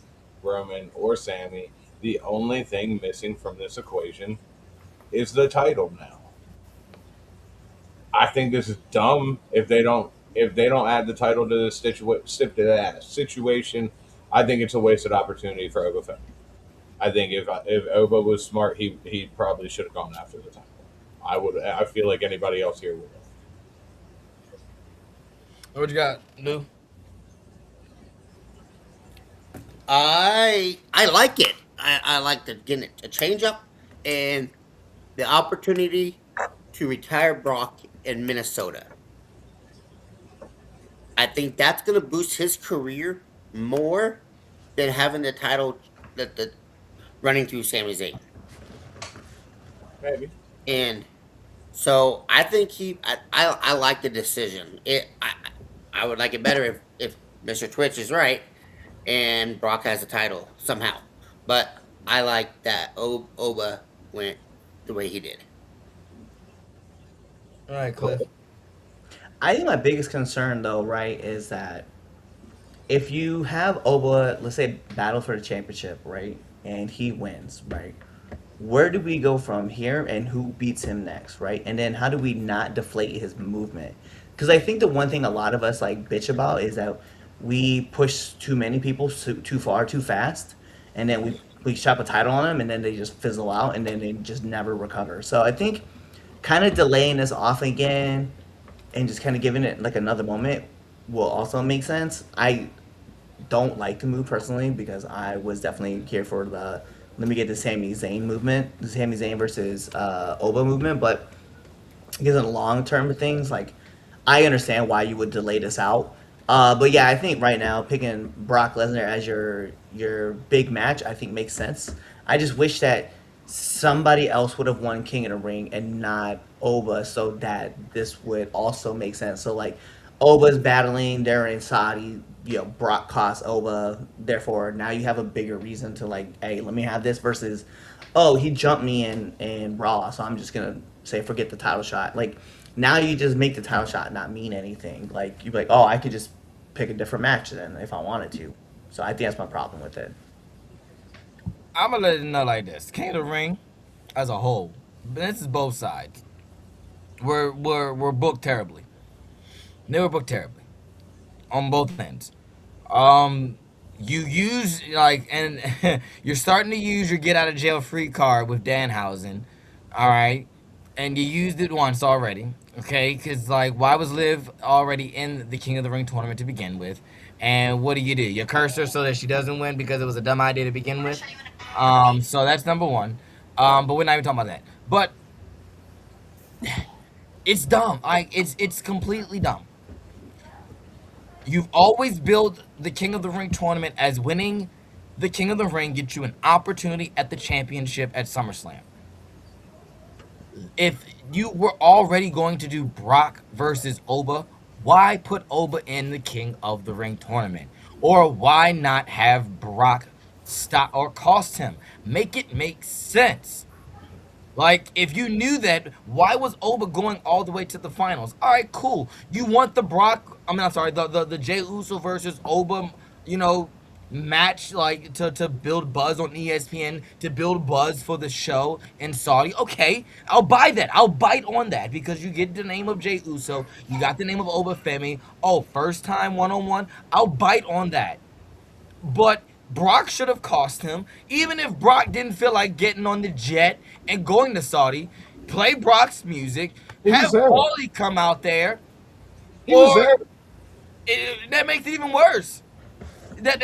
Roman or Sammy. The only thing missing from this equation is the title now. I think this is dumb if they don't add the title to the situation. I think it's a wasted opportunity for Oba Fett. I think if Oba was smart, he probably should have gone after the title. I feel like anybody else here would have. What you got, Lou? I like it. I like the getting a change up and the opportunity to retire Brock in Minnesota. I think that's going to boost his career more than having the title the running through Sami Zayn. Maybe. And so I think I like the decision. I would like it better if Mr. Twitch is right and Brock has the title somehow. But I like that Oba went the way he did. All right, Cliff. I think my biggest concern though, right, is that if you have Oba, let's say, battle for the championship, right, and he wins, right, where do we go from here, and who beats him next, right? And then how do we not deflate his movement? because I think the one thing a lot of us like bitch about is that we push too many people too far too fast, and then we shop a title on them, and then they just fizzle out, and then they just never recover. So I think kind of delaying this off again and just kind of giving it like another moment will also make sense. I don't like the move personally because I was definitely here for the let me get the Sami Zayn movement, the Sami Zayn versus Oba movement, but because in the long term of things, like I understand why you would delay this out. But yeah, I think right now picking Brock Lesnar as your big match, I think makes sense. I just wish that somebody else would have won King of the Ring and not Oba, so that this would also make sense. So like Oba's battling, they're in Saudi. You know, Brock cost Oba. Therefore, now you have a bigger reason to like, hey, let me have this versus, oh, he jumped me in Raw, so I'm just gonna say forget the title shot. Like now you just make the title shot not mean anything. Like you'd be like, oh, I could just pick a different match then if I wanted to. So I think that's my problem with it. I'm gonna let it know like this: King of the Ring, as a whole, this is both sides. We're booked terribly. They were booked terribly on both ends. Um, you use like, and you're starting to use your get out of jail free card with Danhausen, all right, and you used it once already, okay? Because like, why was Liv already in the King of the Ring tournament to begin with? And what do? You curse her so that she doesn't win because it was a dumb idea to begin with. So that's number one. But we're not even talking about that. But it's dumb. Like it's completely dumb. You've always built the King of the Ring tournament as winning the King of the Ring gets you an opportunity at the championship at SummerSlam. If you were already going to do Brock versus Oba, why put Oba in the King of the Ring tournament? Or why not have Brock stop or cost him? Make it make sense. Like, if you knew that, why was Oba going all the way to the finals? All right, cool. You want the Brock, I mean, I'm sorry, the Jey Uso versus Oba, you know, match, like, to build buzz on ESPN, to build buzz for the show in Saudi. Okay, I'll buy that. I'll bite on that because you get the name of Jey Uso, you got the name of Oba Femi. Oh, first time one-on-one. I'll bite on that. But Brock should have cost him. Even if Brock didn't feel like getting on the jet and going to Saudi, play Brock's music, He was have there. Paulie come out there, He was or there. that makes it even worse. That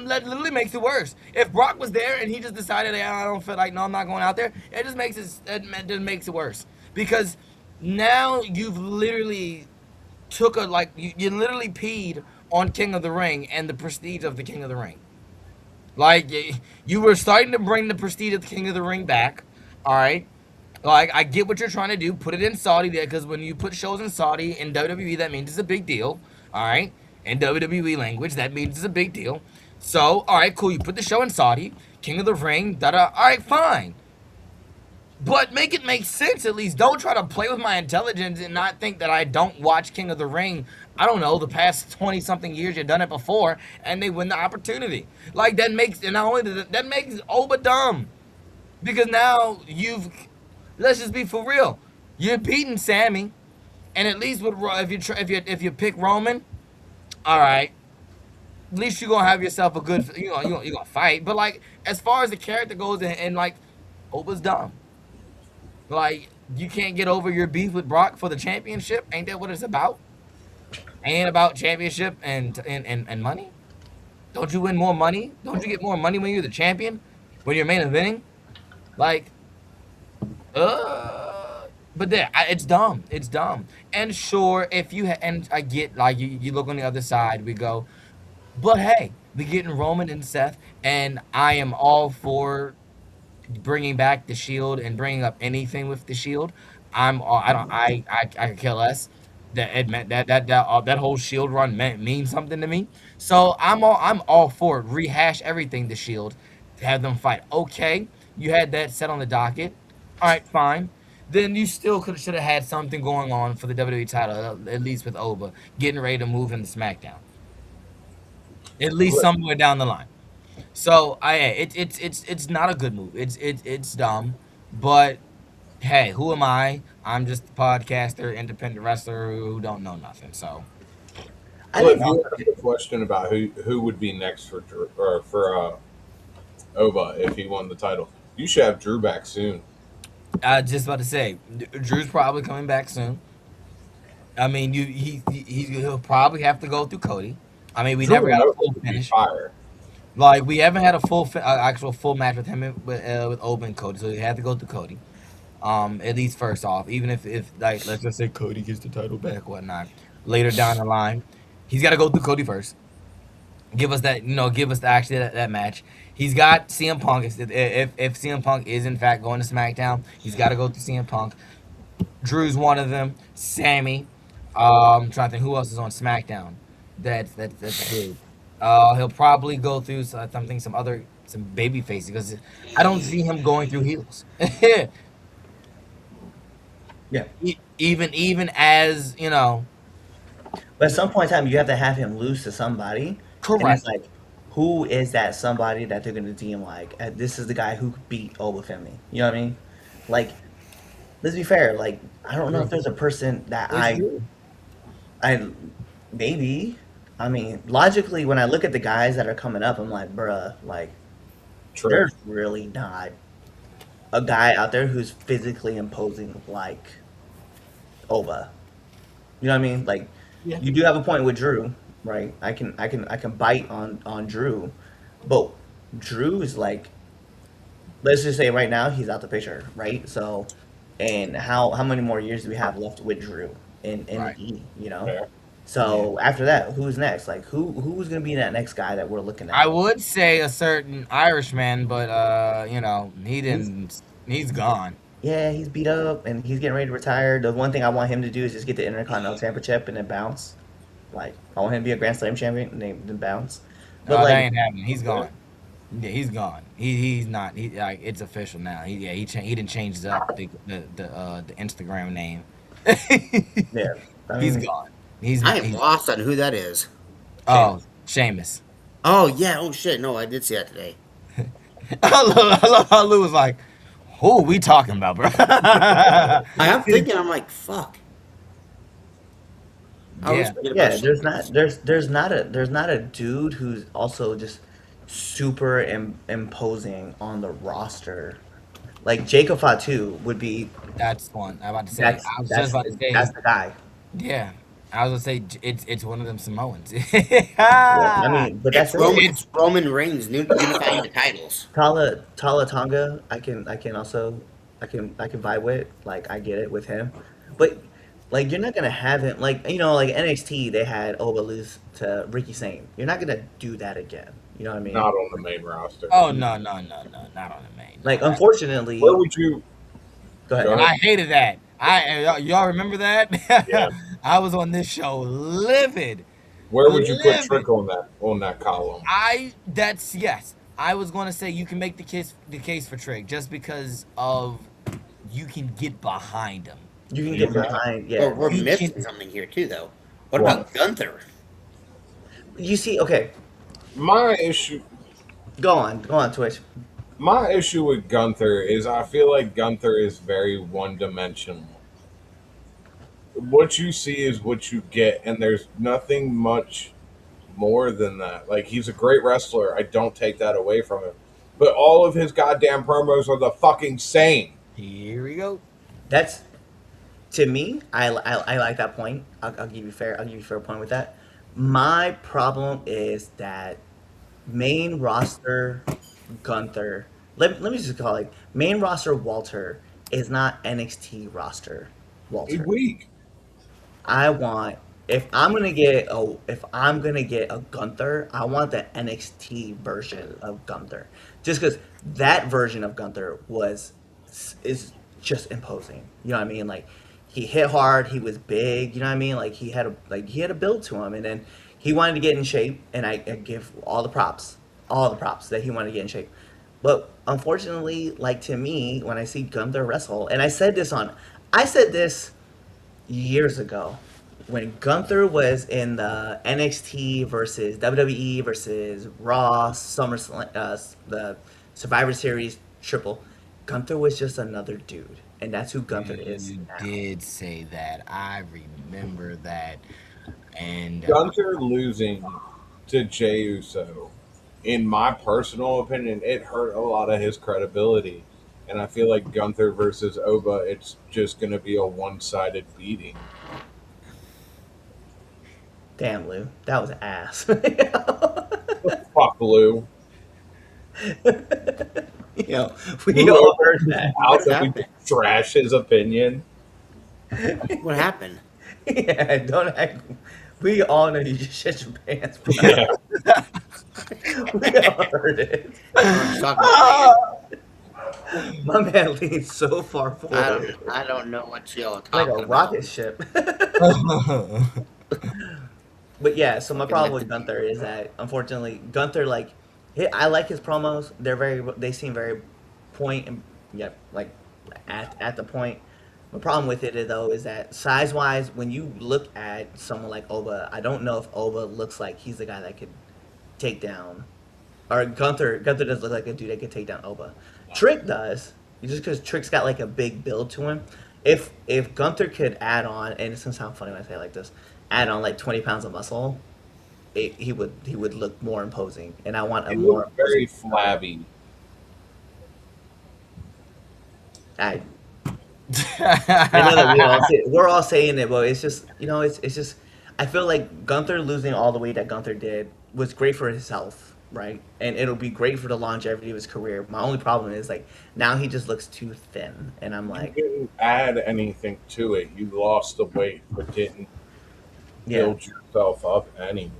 literally makes it worse. If Brock was there and he just decided, hey, I don't feel like, no, I'm not going out there, it just makes it just makes it worse because now you've literally took a like you literally peed on King of the Ring and the prestige of the King of the Ring. Like you were starting to bring the prestige of the King of the Ring back. All right. Like I get what you're trying to do. Put it in Saudi there because when you put shows in Saudi in WWE, that means it's a big deal. All right. In WWE language, that means it's a big deal. So all right, cool. You put the show in Saudi, King of the Ring. Da da. All right, fine. But make it make sense at least. Don't try to play with my intelligence and not think that I don't watch King of the Ring. I don't know, the past 20 something years you've done it before and they win the opportunity. Like that makes and not only that makes Oba dumb. Because now you've let's just be for real. You're beating Sammy and at least with if you pick Roman, all right. At least you're gonna have yourself a good you're gonna fight. But like as far as the character goes and like Oba's dumb. Like, you can't get over your beef with Brock for the championship? Ain't that what it's about? Ain't about championship and money? Don't you win more money? Don't you get more money when you're the champion? When you're main eventing? Like, but there, it's dumb. It's dumb. And sure, if you and I get like you look on the other side, we go, but hey, we getting Roman and Seth, and I am all for bringing back the Shield and bringing up anything with the Shield. I don't I could care less. That it meant that whole Shield run means something to me. So I'm all for it. Rehash everything the Shield, have them fight. Okay, you had that set on the docket. All right, fine. Then you still should have had something going on for the WWE title, at least with Oba getting ready to move him to SmackDown. At least somewhere down the line. So it's not a good move. It's dumb, but hey, who am I? I'm just a podcaster, independent wrestler who don't know nothing. So I think Cliff, you also, asked a question about who would be next for or for Ova if he won the title. You should have Drew back soon. I just about to say, Drew's probably coming back soon. I mean, he'll probably have to go through Cody. I mean, we never Drew and got a Ova full would be finish. fire. Like we haven't had a actual full match with him with Oben and Cody, so he had to go through Cody. At least first off, even if like let's just say Cody gets the title back, whatnot, later down the line, he's got to go through Cody first. Give us that, give us actually that match. He's got CM Punk. If CM Punk is in fact going to SmackDown, he's got to go through CM Punk. Drew's one of them. Sammy. Trying to think who else is on SmackDown. That's big. He'll probably go through something, some baby faces because I don't see him going through heels. yeah. Even as But at some point in time, you have to have him lose to somebody, and it's correct. like, who is that somebody that they're gonna deem like this is the guy who beat Obafemi? You know what I mean? Like, let's be fair. Like, I don't know if Drew. there's a person that It's Drew. I maybe. I mean, logically, when I look at the guys that are coming up, I'm like, bruh, like, Trick. there's really not a guy out there who's physically imposing like Oba. You know what I mean? Like, Yeah. you do have a point with Drew, right? I can bite on Drew, but Drew is like, let's just say right now he's out the picture, right? So, and how many more years do we have left with Drew in the Right. E? You know. Yeah. Yeah. So after that, who's next? Like, who's gonna be that next guy that we're looking I at? would say a certain Irishman, but he He's didn't. He's gone. Yeah, he's beat up and he's getting ready to retire. The one thing I want him to do is just get the Intercontinental Championship and then bounce. Like, I want him to be a Grand Slam champion and then bounce. But That like, ain't happening. He's Okay. gone. Yeah, he's gone. He's not. He like it's official now. He didn't change up the Instagram name. yeah, I He's mean, gone. He's I not. am He's lost on who that is. oh Sheamus. Oh yeah. Oh shit. No, I did see that today. I love how Lou was like, "Who are we talking about, bro?" I am thinking. I'm like, fuck. I always Yeah, forget about yeah. shit. There's not a dude who's also just super imposing on the roster. Like Jacob Fatu would be. that's one. I'm about to say. That's I was just that's about to that's say. the guy. Yeah, I was gonna say it's one of them Samoans. Yeah, I mean, but that's It's it. It's Roman Reigns unifying the titles. Tala Tonga, I can also I can vibe with. Like, I get it with him, but like, you're not gonna have him like, like NXT they had Oba lose to Ricky Sane. You're not gonna do that again. You know what I mean? Not on the main roster. oh no, not on the main. Like, No, that Where unfortunately, would you go go and ahead. ahead? I hated that. Y'all remember Yeah. that? I was on this show livid, Where would you put livid. Trick on that column? That's yes. I was going to say you can make the case for Trick just because of you can get behind him. You can You get can. behind, Or yeah. we're You missing can. something here too, though. What What? about Gunther? You see, okay, My issue go on, Twitch. my issue with Gunther is I feel like Gunther is very one dimensional. What you see is what you get, and there's nothing much more than that. Like, he's a great wrestler. I don't take that away from him. But all of his goddamn promos are the fucking same. Here we go. That's to me. I like that point. I'll give you fair. I'll give you a fair point with that. My problem is that main roster Gunther. Let me just call it main roster Walter is not NXT roster He's Walter. weak. I want if I'm gonna get a Gunther, I want the NXT version of Gunther. Just because that version of Gunther is just imposing. You know what I mean? Like, he hit hard, he was big. You know what I mean? Like, he had a build to him, and then he wanted to get in shape, and I give all the props that he wanted to get in shape. But unfortunately, like, to me, when I see Gunther wrestle, and I said this years ago when Gunther was in the NXT versus WWE versus Raw SummerSlam, the Survivor Series triple. Gunther was just another dude. and that's who Gunther is You now. did say that. I remember that. And Gunther losing to Jey Uso, in my personal opinion, it hurt a lot of his credibility. And I feel like Gunther versus Oba, it's just going to be a one-sided beating. Damn, Lou, that was ass. Fuck Lou. You know, we Lou all opens heard his that. mouth What and we happened? just trash his opinion. What happened? Yeah, don't act. We all know you just shit your pants, bro. Yeah. We all heard it. We're talking about man. My man leaned so far forward, I don't know what y'all are like a talking about. rocket ship. But yeah, so my Fucking problem let the with Gunther people. is that unfortunately Gunther like I like his promos. They seem very point and yep like at the point. The problem with it though is that size wise, when you look at someone like Oba, I don't know if Oba looks like he's the guy that could take down, or Gunther does look like a dude that could take down Oba. Trick does, just because Trick's got like a big build to him. If Gunther could add on, and it's gonna sound funny when I say it like this, add on like 20 pounds of muscle, he would look more imposing, and I want a He more looked very imposing. flabby. I I know that we're all saying it, but it's just it's just I feel like Gunther losing all the weight that Gunther did was great for his health, right? And it'll be great for the longevity of his career. My only problem is like now he just looks too thin, and I'm You like, didn't add anything to it. You lost the weight, but didn't yeah. build yourself up any.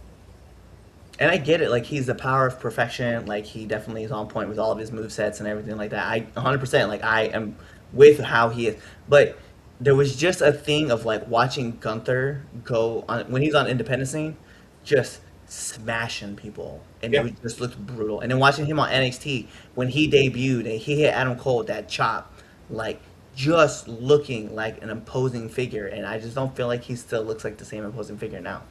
And I get it, like he's the power of perfection. Like he definitely is on point with all of his move sets and everything like that. I 100% like I am with how he is, but there was just a thing of like watching Gunther go on when he's on independent scene, just smashing people, and it Yeah. was, just looked brutal. And then watching him on NXT when he debuted and he hit Adam Cole with that chop, like just looking like an imposing figure. And I just don't feel like he still looks like the same imposing figure now.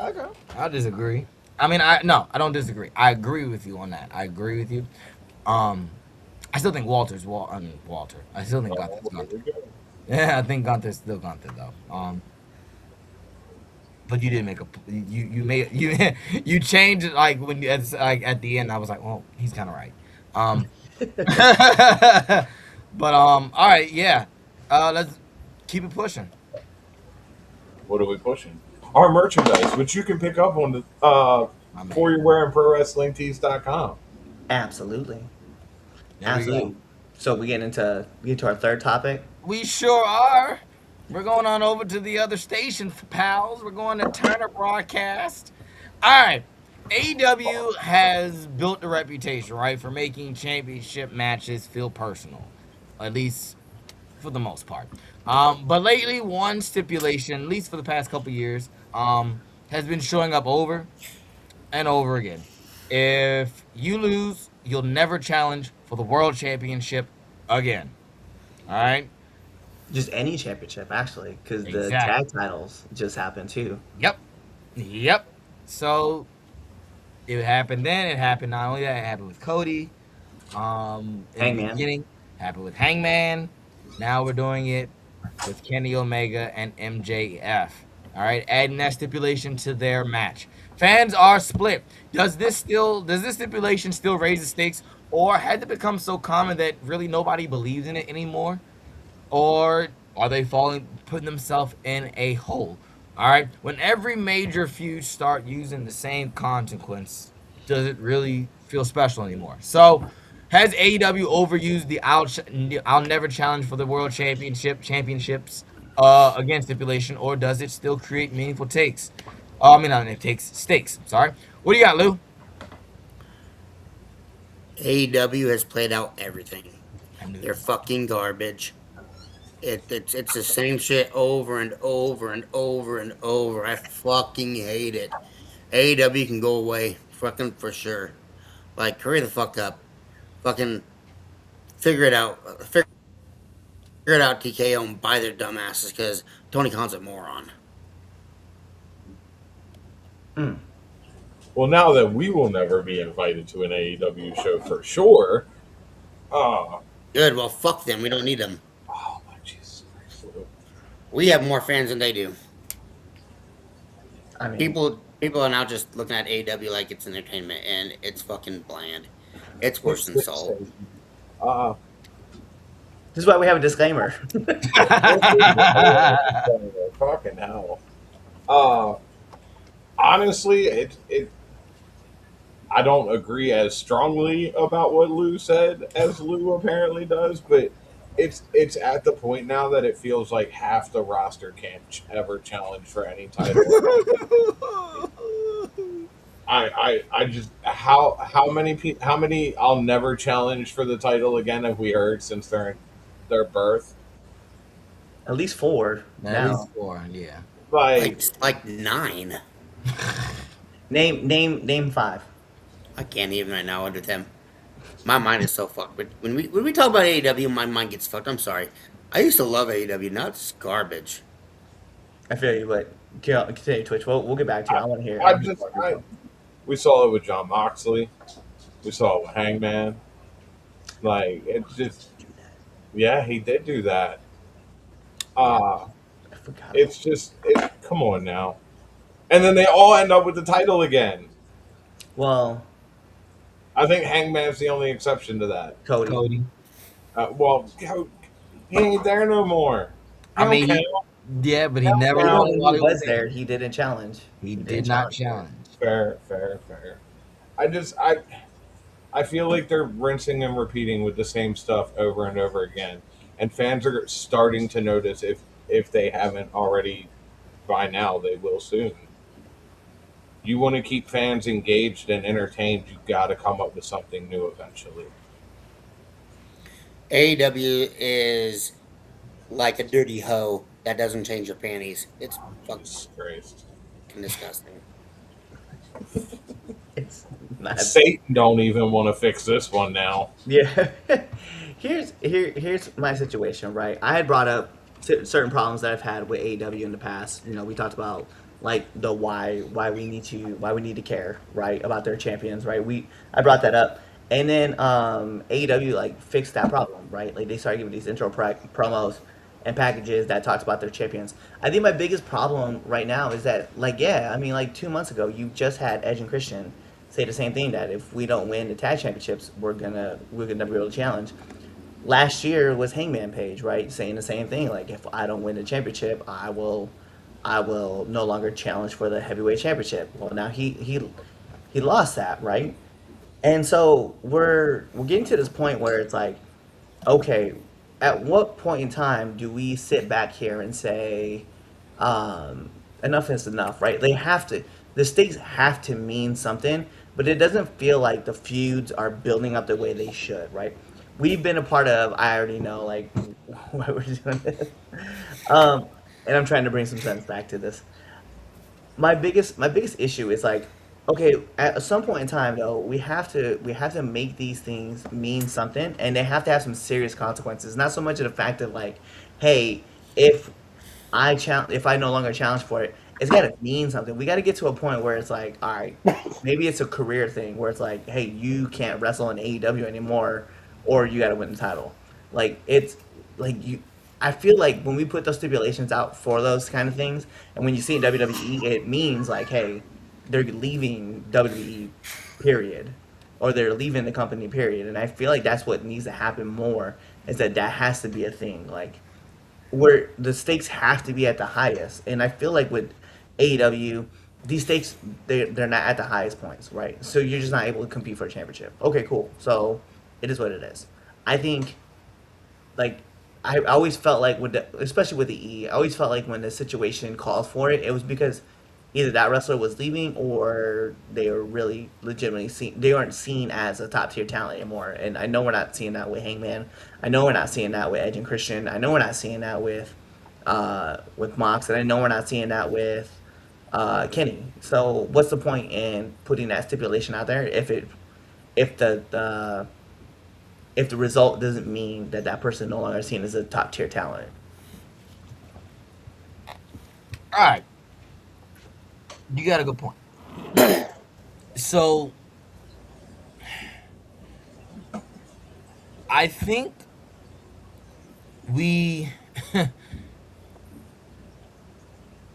okay, I disagree. I mean, I no, I don't disagree. I agree with you on that. I agree with you. Um, I still think I mean Walter. I still think Oh, Gunther's here Gunther. we go. Yeah, I think Gunther's still Gunther though. But you did make a you made you you changed it like when you like at the end. I was like, well, he's kind of right. Um, but all right, yeah. Let's keep it pushing. What are we pushing? Our merchandise, which you can pick up on the My for man. your wearing ProWrestlingTees.com. Absolutely. There we go. Absolutely. So we get to our third topic. We sure are. We're going on over to the other station, pals. We're going to Turner Broadcast. All right. AEW has built a reputation, right, for making championship matches feel personal, at least for the most part. But lately, one stipulation, at least for the past couple years, has been showing up over and over again. If you lose, you'll never challenge for the world championship again. All right. Just any championship, actually, because the tag Exactly. titles just happened too. Yep. Yep. So it happened then. It happened not only that, it happened with Cody. In the Hangman. beginning, happened with Hangman. Now we're doing it with Kenny Omega and MJF. All right, adding that stipulation to their match. Fans are split. Does this stipulation still raise the stakes, or has it become so common that really nobody believes in it anymore? Or are they putting themselves in a hole? All right. When every major feud start using the same consequence, does it really feel special anymore? So, has AEW overused the I'll never challenge for the world championships against stipulation, or does it still create meaningful takes? I mean, not it takes stakes. Sorry. What do you got, Lou? AEW has played out everything. I knew They're this. fucking garbage. It's the same shit over and over and over and over. I fucking hate it. AEW can go away, fucking for sure. Like hurry the fuck up. Fucking figure it out. Figure it out, TKO, and buy their dumbasses because Tony Khan's a moron. Mm. Well, now that we will never be invited to an AEW show for sure, Uh, Good. Well, fuck them. We don't need them. oh my Jesus Christ, Lou. We have more fans than they do. I mean, People are now just looking at AEW like it's entertainment, and it's fucking bland. It's worse than salt. Uh, this is why we have a disclaimer. fucking hell. Uh, honestly, it I don't agree as strongly about what Lou said as Lou apparently does, but it's at the point now that it feels like half the roster can't ever challenge for any title. I just how many I'll never challenge for the title again have we heard since their birth? At least 4 At least now. 4, yeah. Like Like 9. Name 5. I can't even right now under them. My mind is so fucked. But when we talk about AEW, my mind gets fucked. I'm sorry. I used to love AEW. Now it's garbage. I feel you, but continue Twitch. We'll get back to you. I want to hear. I just we saw it with John Moxley, we saw it with Hangman. Like it's just yeah, he did do that. Uh I forgot. it's just come on now. And then they all end up with the title again. Well, I think Hangman's the only exception to that. Cody. Cody. Well, he ain't there no more. He I don't mean, count. yeah, but he Hell never no. won When while he he was was there, there. he didn't challenge. He didn't did not challenge. challenge. Fair. I feel like they're rinsing and repeating with the same stuff over and over again, and fans are starting to notice if they haven't already by now, they will soon. You want to keep fans engaged and entertained, you got to come up with something new eventually. AEW is like a dirty hoe that doesn't change her panties. It's fucking Jesus Christ. disgusting. It's not. Satan don't even want to fix this one now. Yeah. Here's my situation. Right, I had brought up certain problems that I've had with AEW in the past. We talked about like the why we need to care, right, about their champions. Right, I brought that up, and then AEW like fixed that problem. Right, like they started giving these intro promos and packages that talks about their champions. I think my biggest problem right now is that, like, yeah, I mean, like 2 months ago, you just had Edge and Christian say the same thing, that if we don't win the tag championships, we're gonna be able to challenge. Last year was Hangman Page, right, saying the same thing, like if I don't win the championship, I will no longer challenge for the heavyweight championship. Well, now he lost that, right? And so we're getting to this point where it's like, okay, at what point in time do we sit back here and say, enough is enough, right? The stakes have to mean something, but it doesn't feel like the feuds are building up the way they should, right? We've been a part of, I already know, like, why we're doing this. Um, and I'm trying to bring some sense back to this. My biggest issue is like, okay, at some point in time though, we have to make these things mean something, and they have to have some serious consequences. Not so much of the fact that, like, hey, if if I no longer challenge for it, it's got to mean something. We got to get to a point where it's like, all right, maybe it's a career thing where it's like, hey, you can't wrestle in AEW anymore, or you got to win the title. Like, it's like you. I feel like when we put those stipulations out for those kind of things, and when you see in WWE, it means like, hey, they're leaving WWE, period, or they're leaving the company, period. And I feel like that's what needs to happen more. Is that has to be a thing. Like, where the stakes have to be at the highest. And I feel like with AEW, these stakes, they're not at the highest points, right? So you're just not able to compete for a championship. Okay, cool. So it is what it is. I think, like, I always felt like especially with the I always felt like when the situation calls for it, it was because either that wrestler was leaving or they were really legitimately they aren't seen as a top tier talent anymore. And I know we're not seeing that with Hangman. I know we're not seeing that with Edge and Christian. I know we're not seeing that with Mox, and I know we're not seeing that with Kenny. So what's the point in putting that stipulation out there if the result doesn't mean that that person no longer seen as a top tier talent? All right, you got a good point. So I think we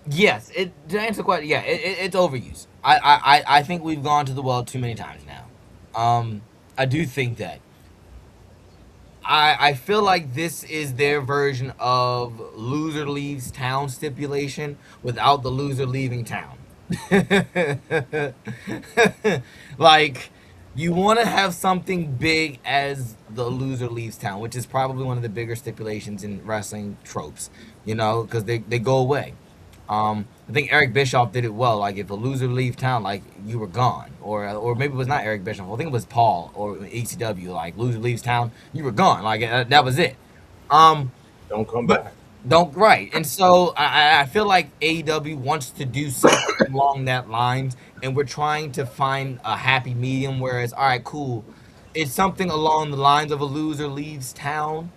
yes, it to answer the question, yeah, it's overused. I think we've gone to the well too many times now. I do think that. I feel like this is their version of loser leaves town stipulation without the loser leaving town. Like, you want to have something big as the loser leaves town, which is probably one of the bigger stipulations in wrestling tropes, because they go away. I think Eric Bischoff did it well. Like, if a loser leave town, like, you were gone, or maybe it was not Eric Bischoff. I think it was Paul or ECW. Like, loser leaves town, you were gone. Like, that was it. Um, Don't come but back. don't right. And so I feel like AEW wants to do something along that lines, and we're trying to find a happy medium. Whereas, all right, cool, it's something along the lines of a loser leaves town,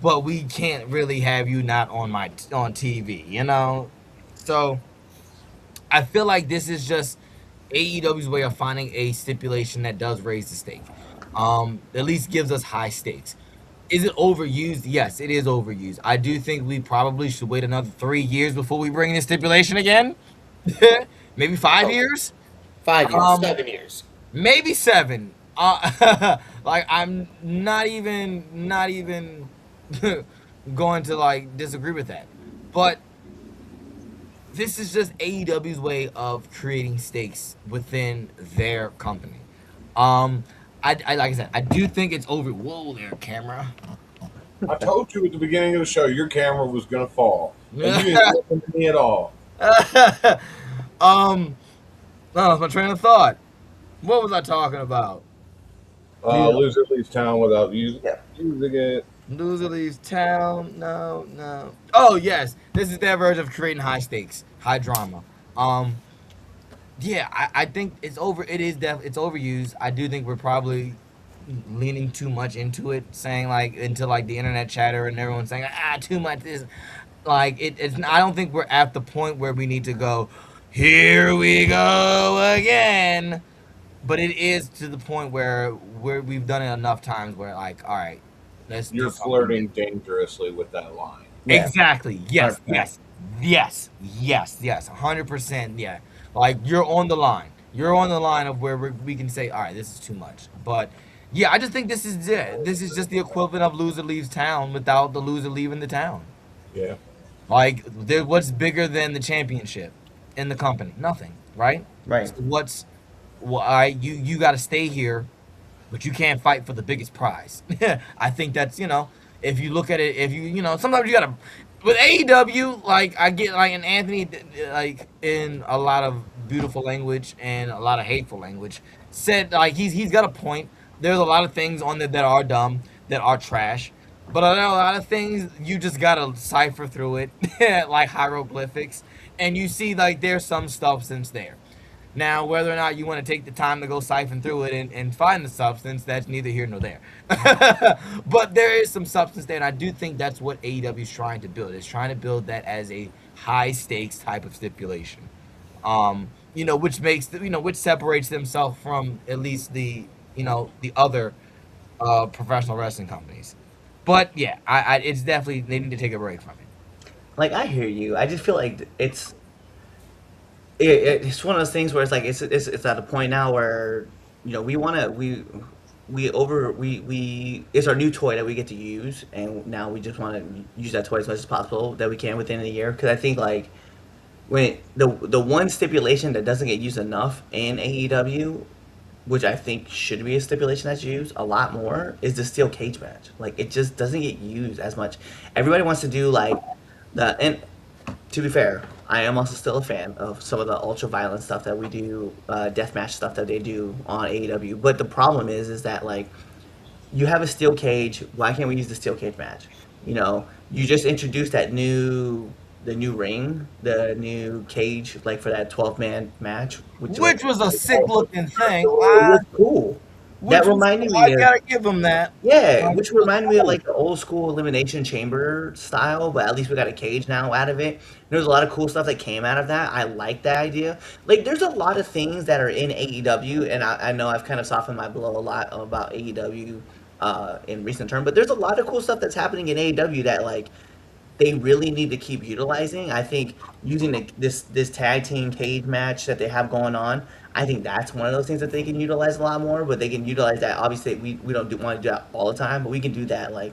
but we can't really have you not on TV. So I feel like this is just AEW's way of finding a stipulation that does raise the stake. At least gives us high stakes. Is it overused? Yes, it is overused. I do think we probably should wait another 3 years before we bring this stipulation again. Maybe 5 years. 5 years, Um, 7 years. maybe seven. Like, I'm not even going to like disagree with that. But this is just AEW's way of creating stakes within their company. Um, I like I said, I do think it's over. Whoa, there, camera. I told you at the beginning of the show your camera was gonna fall, and you didn't listen to me at all. um, no, my train of thought. What was I talking about? The Loser leaves town without Yeah. using it. loser leaves town. No, no. Oh yes, this is their version of creating high stakes, high drama. Um, yeah, I think it's over. It's overused. I do think we're probably leaning too much into it, saying like into like the internet chatter and everyone saying too much this. Like it's. I don't think we're at the point where we need to go. Here we go again. But it is to the point where we've done it enough times where like, all right, let's do You're something flirting different. dangerously with that line. Yeah. Exactly. Yes. 100%. Yes. Yes. Yes. Yes. 100%. Yeah. Like, you're on the line. You're on the line of where we can say, all right, this is too much. But yeah, I just think this is it. This is just the equivalent of loser leaves town without the loser leaving the town. Yeah. Like, what's bigger than the championship in the company? Nothing, right? Right. So why you got to stay here, but you can't fight for the biggest prize. I think that's, if you look at it, if sometimes you gotta, with AEW, like, I get like, and Anthony, like, in a lot of beautiful language and a lot of hateful language, said like he's got a point. There's a lot of things on there that are dumb, that are trash, but there are a lot of things you just gotta cipher through it, like hieroglyphics, and you see like there's some substance there. Now, whether or not you want to take the time to go siphon through it and find the substance, that's neither here nor there. But there is some substance there, and I do think that's what AEW is trying to build. It's trying to build that as a high stakes type of stipulation. Which which separates themselves from at least the other professional wrestling companies. But yeah, it's definitely they need to take a break from it. Like, I hear you. I just feel like it's one of those things where it's like it's at a point now where we want to we it's our new toy that we get to use, and now we just want to use that toy as much as possible that we can within a year. Because I think, like, when the one stipulation that doesn't get used enough in AEW, which I think should be a stipulation that's used a lot more, is the steel cage match. Like, it just doesn't get used as much. Everybody wants to do like and to be fair, I am also still a fan of some of the ultra violent stuff that we do, deathmatch stuff that they do on AEW. But the problem is that, like, you have a steel cage. Why can't we use the steel cage match? You just introduced the new ring, the new cage, like, for that 12-man match, which was Which was a sick looking thing. it was cool. Which That was reminded cool. I me of gotta give them that. yeah, Like, which it was reminded me of cool. like the old school elimination chamber style, but at least we got a cage now out of it. There's a lot of cool stuff that came out of that. I like that idea. Like, there's a lot of things that are in AEW, and I know I've kind of softened my blow a lot about AEW in recent term. But there's a lot of cool stuff that's happening in AEW that like they really need to keep utilizing. I think using this tag team cage match that they have going on, I think that's one of those things that they can utilize a lot more. But they can utilize that. Obviously, we don't want to do that all the time, but we can do that like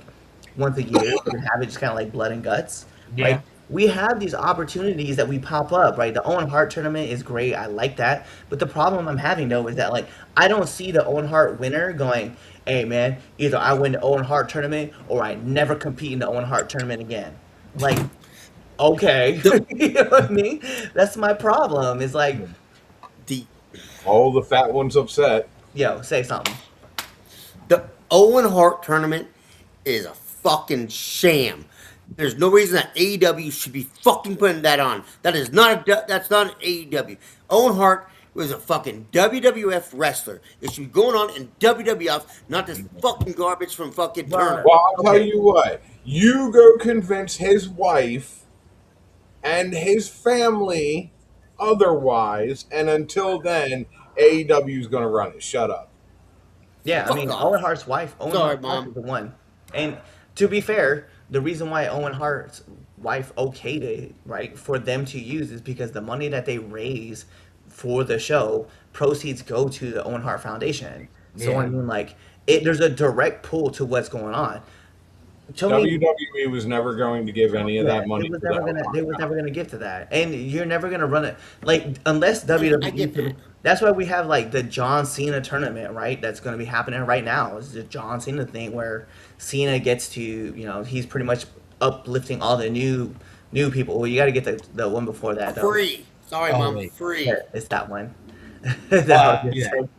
once a year. We can have it just kind of like blood and guts, right? Yeah. We have these opportunities that we pop up, right? The Owen Hart tournament is great. I like that. But the problem I'm having though is that like I don't see the Owen Hart winner going, "Hey man, either I win the Owen Hart tournament or I never compete in the Owen Hart tournament again." Like, okay, The you know what I mean? That's my problem. It's like, the All the fat ones upset. yo, say something. the Owen Hart tournament is a fucking sham. There's no reason that AEW should be fucking putting that on. That's not an AEW. Owen Hart was a fucking WWF wrestler. It should be going on in WWF, not this fucking garbage from fucking Well, Turner. Well, I'll tell okay, you what. You go convince his wife and his family otherwise, and until then, AEW is going to run it. Shut up. yeah, I Fuck mean, Owen off. Hart's wife, Owen Sorry, Hart's wife is mom. the one. And to be fair, the reason why Owen Hart's wife okayed it, right, for them to use is because the money that they raise for the show, proceeds go to the Owen Hart Foundation. So I Yeah. mean, like, there's a direct pull to what's going on. Tony WWE was never going to give any of Yeah, that money to the they Hellfire was never Foundation. gonna get to that, and you're never gonna run it like unless I WWE. get that. That's why we have like the John Cena tournament, right? That's gonna be happening right now. It's the John Cena thing where Cena gets to, he's pretty much uplifting all the new people. Well, you got to get the one before that though. Free. Sorry, Oh mom. wait. Yeah, Free. it's that one. That I was gonna Yeah. say,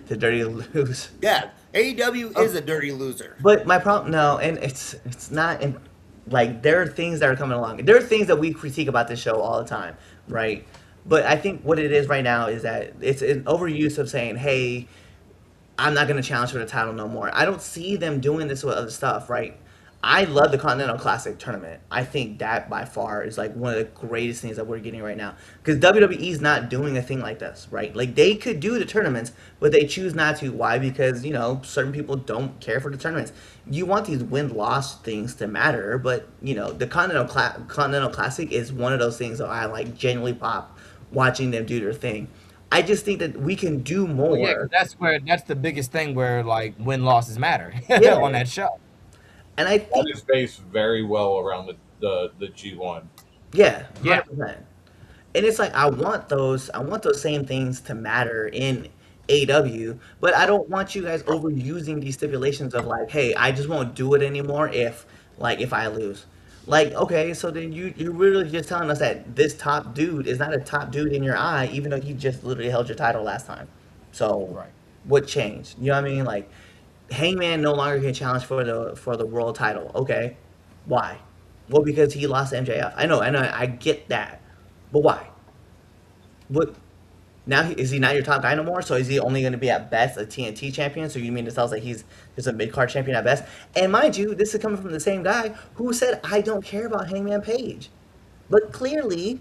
the Dirty Lose. Yeah. AEW is a dirty loser. But my problem, no, and it's not in, like there are things that are coming along. There are things that we critique about this show all the time, right? But I think what it is right now is that it's an overuse of saying, "Hey, I'm not going to challenge for the title no more." I don't see them doing this with other stuff, right? I love the Continental Classic tournament. I think that by far is like one of the greatest things that we're getting right now. Because WWE is not doing a thing like this, right? Like they could do the tournaments, but they choose not to. Why? Because certain people don't care for the tournaments. You want these win-loss things to matter, but the Continental Classic is one of those things that I like genuinely pop watching them do their thing. I just think that we can do Well, yeah, because more. that's the biggest thing where like win losses matter Yeah, on that show. and I That think is based very well around the G1. yeah, Yeah. 100%. And it's like I want those same things to matter in AW, but I don't want you guys overusing these stipulations of like, hey, I just won't do it anymore if I lose. Like, okay, so then you're really just telling us that this top dude is not a top dude in your eye, even though he just literally held your title last time. So Right. what changed? You know what I mean? Like Hangman no longer can challenge for the world title. Okay. Why? Well, because he lost to MJF. I know, I get that. But why? What now? Is he not your top guy no more? So is he only going to be at best a TNT champion? So you mean to tell us that he's just a mid card champion at best? And mind you, this is coming from the same guy who said I don't care about Hangman Page, but clearly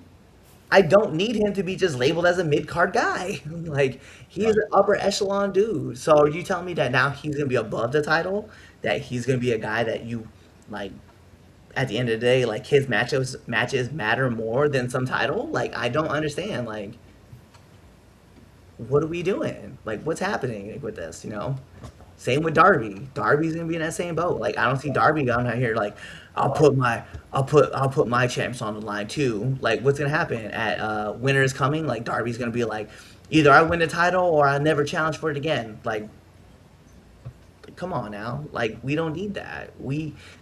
I don't need him to be just labeled as a mid card guy. Like he's Right. an upper echelon dude. So are you telling me that now he's going to be above the title? That he's going to be a guy that you like? At the end of the day, like his matches matter more than some title. Like I don't understand. Like what are we doing? Like, what's happening with this? Same with Darby. Darby's gonna be in that same boat. Like, I don't see Darby going out here like, I'll put my champs on the line too. Like, what's gonna happen at Winter is Coming? Like, Darby's gonna be like, either I win the title or I never challenge for it again. Like, come on now. Like, we don't need that.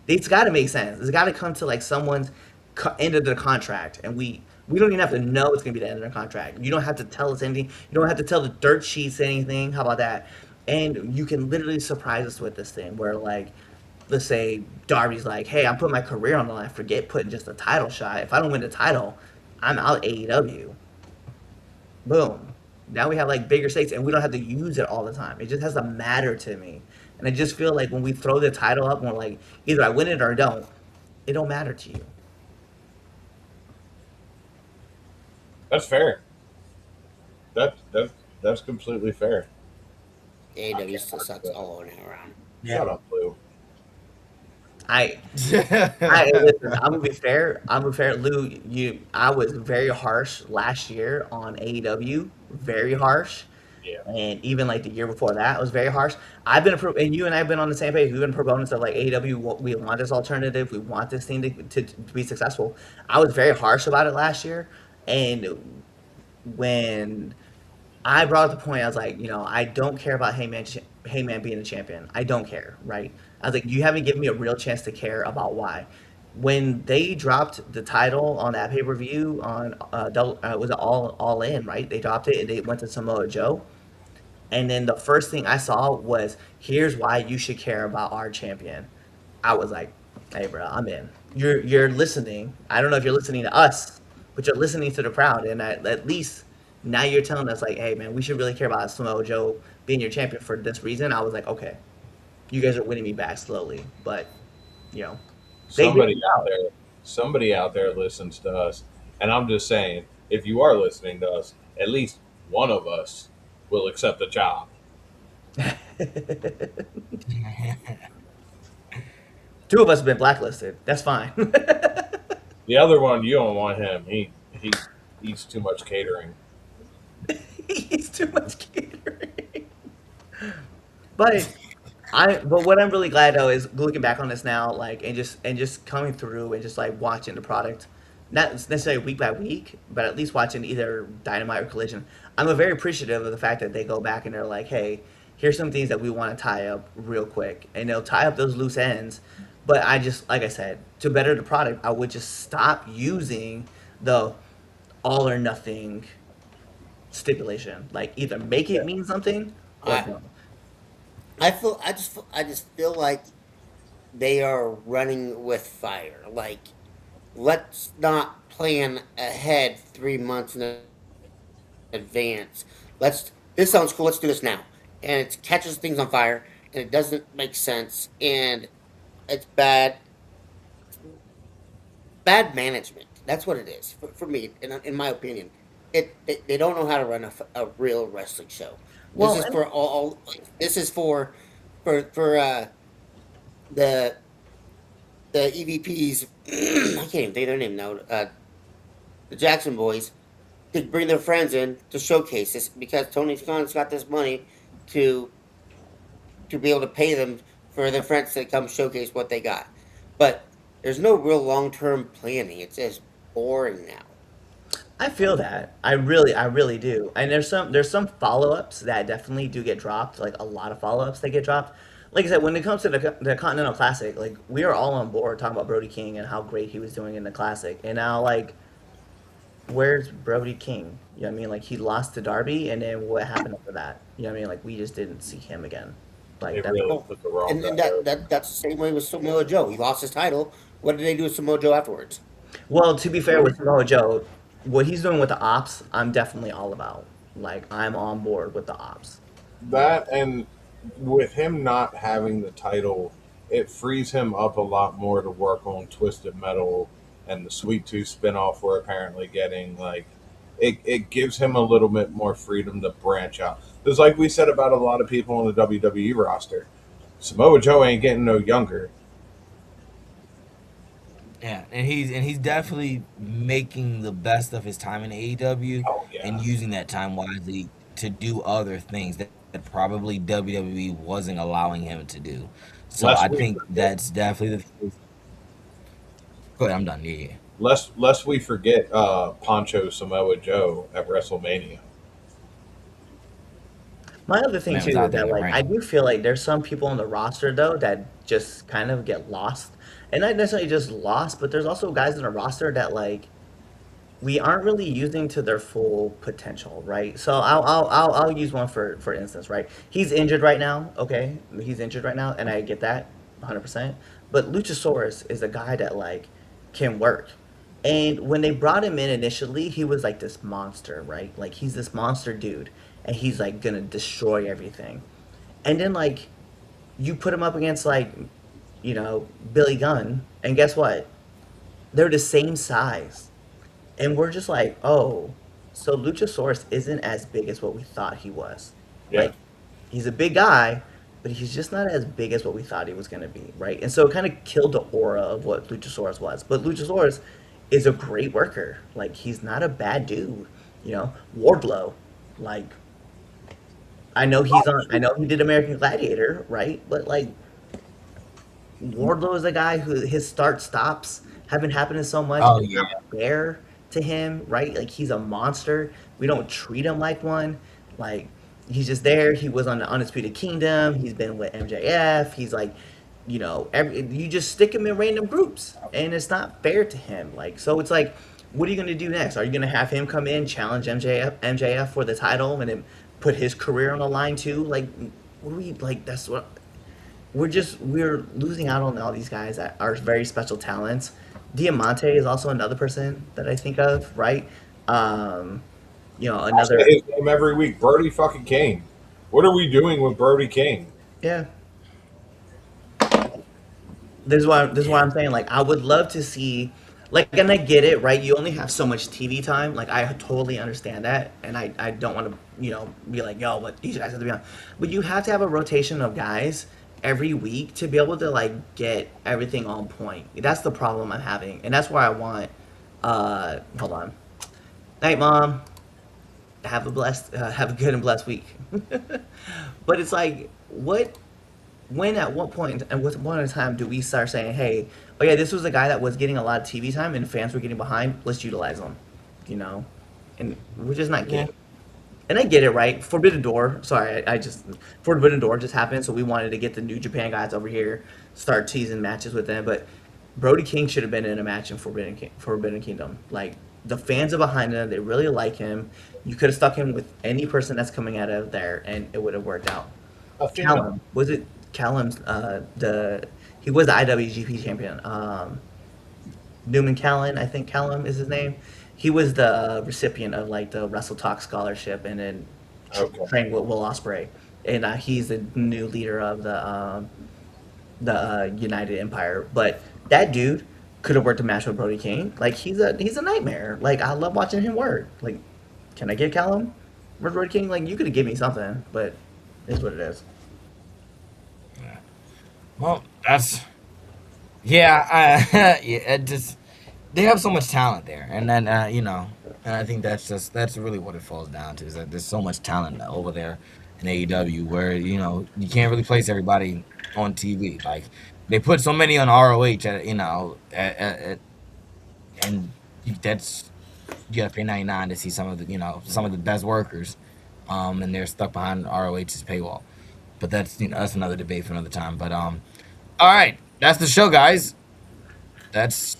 It's got to make sense. It's got to come to like someone's end of the contract, and we don't even have to know it's gonna be the end of the contract. You don't have to tell us anything. You don't have to tell the dirt sheets anything. How about that? And you can literally surprise us with this thing where like, let's say Darby's like, hey, I'm putting my career on the line. Forget putting just a title shot. If I don't win the title, I'm out AEW. Boom. Now we have like bigger stakes, and we don't have to use it all the time. It just has to matter to me. And I just feel like when we throw the title up, we're like, either I win it or I don't. It don't matter to you. That's fair. That that's completely fair. AEW still sucks all around. Yeah. Shut up, Lou. I I listen. I'm gonna be fair. I'm gonna be fair, Lou. I was very harsh last year on AEW. Very harsh. Yeah. And even like the year before that, it was very harsh. I've been and you and I have been on the same page. We've been proponents of like AEW. We want this alternative. We want this thing to be successful. I was very harsh about it last year, and when I brought up the point, I was like, I don't care about Heyman being a champion. I don't care, right? I was like, you haven't given me a real chance to care about why. When they dropped the title on that pay per view on was it all in, right? They dropped it and they went to Samoa Joe. And then the first thing I saw was, here's why you should care about our champion. I was like, hey, bro, I'm in. You're listening. I don't know if you're listening to us, but you're listening to the crowd. And at least now you're telling us, like, hey, man, we should really care about Samoa Joe being your champion for this reason. I was like, okay, you guys are winning me back slowly. But, you know, they Somebody didn't out there, somebody out there listens to us, and I'm just saying, if you are listening to us, at least one of us will accept the job. out. Two of us have been blacklisted. That's fine. The other one, you don't want him. He eats too much catering. He's too much catering. But but what I'm really glad though is looking back on this now, like and just coming through and just like watching the product, not necessarily week by week, but at least watching either Dynamite or Collision. I'm very appreciative of the fact that they go back and they're like, hey, here's some things that we want to tie up real quick, and they'll tie up those loose ends. But I just, like I said, to better the product, I would just stop using the all or nothing stipulation. Like either make it Yeah. mean something or I don't. I just feel like they are running with fire. Like, let's not plan ahead 3 months in advance. This sounds cool. Let's do this now, and it catches things on fire, and it doesn't make sense, and it's bad management. That's what it is for me, in my opinion. They don't know how to run a real wrestling show. This Well, is for all. This is for the the EVPs. I can't even think of their name now. The Jackson Boys to bring their friends in to showcase this because Tony Khan's got this money to to be able to pay them for their friends to come showcase what they got. But there's no real long term planning. It's just boring now. I feel that. I really do. And there's some follow ups that definitely do get dropped. Like a lot of follow ups that get dropped. Like I said, when it comes to the Continental Classic, like we are all on board talking about Brody King and how great he was doing in the Classic. And now, like, where's Brody King? You know what I mean? Like he lost to Darby, and then what happened after that? You know what I mean? Like we just didn't see him again. Like They that's really Well, took the wrong and guy over. that's the same way with Samoa Joe. He lost his title. What did they do with Samoa Joe afterwards? well. To be fair with Samoa Joe, what he's doing with the ops, I'm definitely all about. Like I'm on board with the ops. That and with him not having the title, it frees him up a lot more to work on Twisted Metal and the Sweet Tooth spinoff we're apparently getting. Like it gives him a little bit more freedom to branch out. Because like we said about a lot of people on the WWE roster, Samoa Joe ain't getting no younger. Yeah, and he's definitely making the best of his time in AEW Oh and yeah. using that time wisely to do other things that probably WWE wasn't allowing him to do. So I Lest we think forget that's definitely the case. Go ahead, I'm done. Yeah, yeah. lest we forget Poncho Samoa Joe at WrestleMania. My other thing Man was too is out there in that the like I ring. do feel like there's some people on the roster though that just kind of get lost, and not necessarily just lost, but there's also guys in the roster that like we aren't really using to their full potential, right? So I'll use one for instance, right? He's injured right now, okay? He's injured right now, and I get that 100%. But Luchasaurus is a guy that like can work. And when they brought him in initially, he was like this monster, right? Like he's this monster dude, and he's like gonna destroy everything. And then like you put him up against like Billy Gunn, and guess what? They're the same size. And we're just like, oh, so Luchasaurus isn't as big as what we thought he was. Yeah. Like, he's a big guy, but he's just not as big as what we thought he was going to be, right? And so it kind of killed the aura of what Luchasaurus was. But Luchasaurus is a great worker. Like, he's not a bad dude. Wardlow, like, I know he did American Gladiator, right? But like, Wardlow is a guy who his start stops have been happening so much. Oh It's yeah. not fair to him, right? Like, he's a monster. We don't treat him like one. Like, he's just there. He was on the Undisputed Kingdom. He's been with MJF. He's like, you just stick him in random groups, and it's not fair to him. Like, so it's like, what are you gonna do next? Are you gonna have him come in, challenge MJF for the title, and then put his career on the line too? Like, what are we like? That's what we're losing out on all these guys that are very special talents. Diamante is also another person that I think of, right? Um, I say another, his name every week. Brody fucking King. What are we doing with Brody King? yeah. This is why Yeah. I'm saying, like, I would love to see, like, and I get it, right? You only have so much TV time. Like, I totally understand that, and I don't want to be like, yo, but these guys have to be on. But you have to have a rotation of guys every week to be able to like get everything on point. That's the problem I'm having, and that's why I want. Hold on. Night, mom. Have a good and blessed week. But it's like, at what point and what point in time do we start saying, hey, oh yeah, this was a guy that was getting a lot of TV time and fans were getting behind. Let's utilize him, you know, and we're just not Yeah. getting. And I get it, right? Forbidden Door. Sorry, I just Forbidden Door just happened, so we wanted to get the New Japan guys over here, start teasing matches with them. But Brody King should have been in a match in Forbidden Kingdom. Like, the fans are behind him; they really like him. You could have stuck him with any person that's coming out of there, and it would have worked out. Athena. Callum, was it Callum's? He was the IWGP champion. Newman Callan, I think Callum is his name. He was the recipient of like the Wrestle Talk scholarship, and then Okay. trained with Will Ospreay, and he's the new leader of the United Empire. But that dude could have worked a match with Brody King. Like, he's a nightmare. Like, I love watching him work. Like, can I get Callum with Brody King? Like, you could have given me something, but it's what it is. Well, that's yeah. Yeah. It just they have so much talent there, and then and I think that's really what it falls down to is that there's so much talent over there in AEW where you can't really place everybody on TV. Like they put so many on ROH and that's you gotta pay 99 to see some of the best workers, and they're stuck behind ROH's paywall. But that's another debate for another time. But all right, that's the show, guys. That's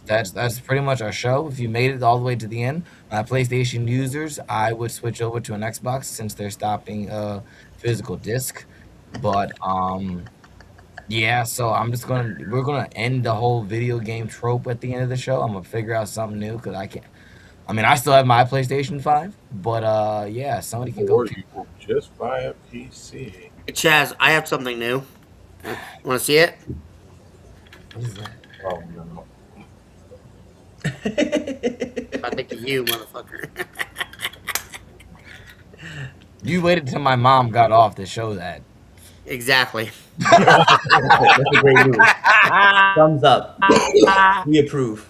pretty much our show. If you made it all the way to the end, PlayStation users, I would switch over to an Xbox since they're stopping physical disc. But yeah, so we're gonna end the whole video game trope at the end of the show. I'm gonna figure out something new because I can't. I mean, I still have my PlayStation 5, but yeah, somebody can go Or to. you could just buy a PC. Chaz, I have something new. Want to see it? What is that? Oh no. I think of you, motherfucker. You waited till my mom got off to show that. Exactly. That's a great move. Thumbs up. We approve.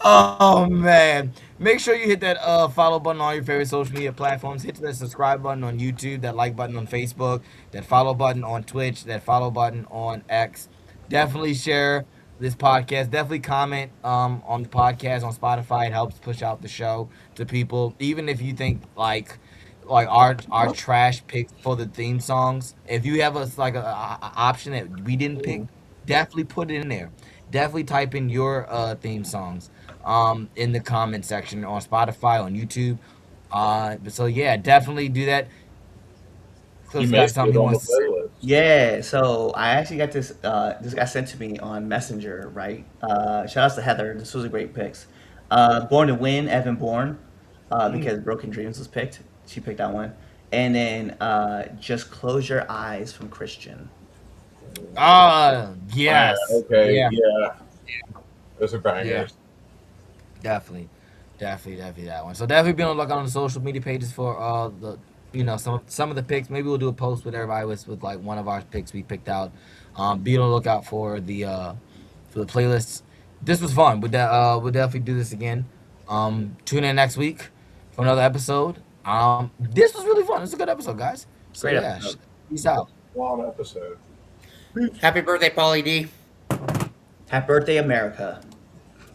Oh man. Make sure you hit that follow button on all your favorite social media platforms. Hit that subscribe button on YouTube, that like button on Facebook, that follow button on Twitch, that follow button on X. Definitely share this podcast. Definitely comment on the podcast on Spotify. It helps push out the show to people. Even if you think like our trash picks for the theme songs. If you have a option that we didn't pick, definitely put it in there. Definitely type in your theme songs in the comment section on Spotify, on YouTube. So yeah, definitely do that. You Cliff's got missed something it he on the wants to say. playlist. Yeah, so I actually got this. This got sent to me on Messenger, right? Shout outs to Heather. This was a great picks. Born to Win, Evan Bourne, because Broken Dreams was picked. She picked that one, and then Just Close Your Eyes from Christian. Yes, Okay. yeah, Yeah. Those are yeah, bangers. definitely, definitely that one. So definitely be on the lookout on the social media pages for some of the picks. Maybe we'll do a post with everybody with like one of our picks we picked out. Be on the lookout for the playlists. This was fun. We'll definitely do this again. Tune in next week for another episode. This was really fun. It's a good episode, guys. So Great yeah, episode. peace out. Long episode. Happy birthday, Paulie D. Happy birthday, America.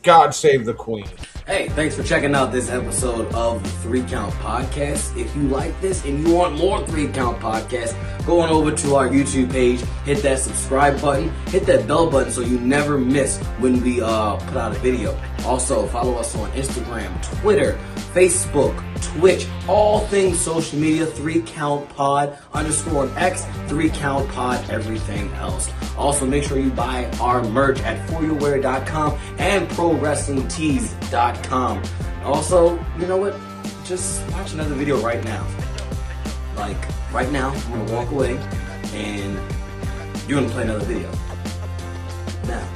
God save the Queen. Hey, thanks for checking out this episode of the 3 Count Podcast. If you like this and you want more 3 Count Podcasts, go on over to our YouTube page, hit that subscribe button, hit that bell button so you never miss when we put out a video. Also, follow us on Instagram, Twitter, Facebook, Twitch, all things social media, 3 Count Pod _ X, 3 Count Pod, everything else. Also, make sure you buy our merch at foryourwear.com and prowrestlingtees.com. Also, you know what? Just watch another video right now. Like, right now, I'm gonna walk away and you're gonna play another video. Now.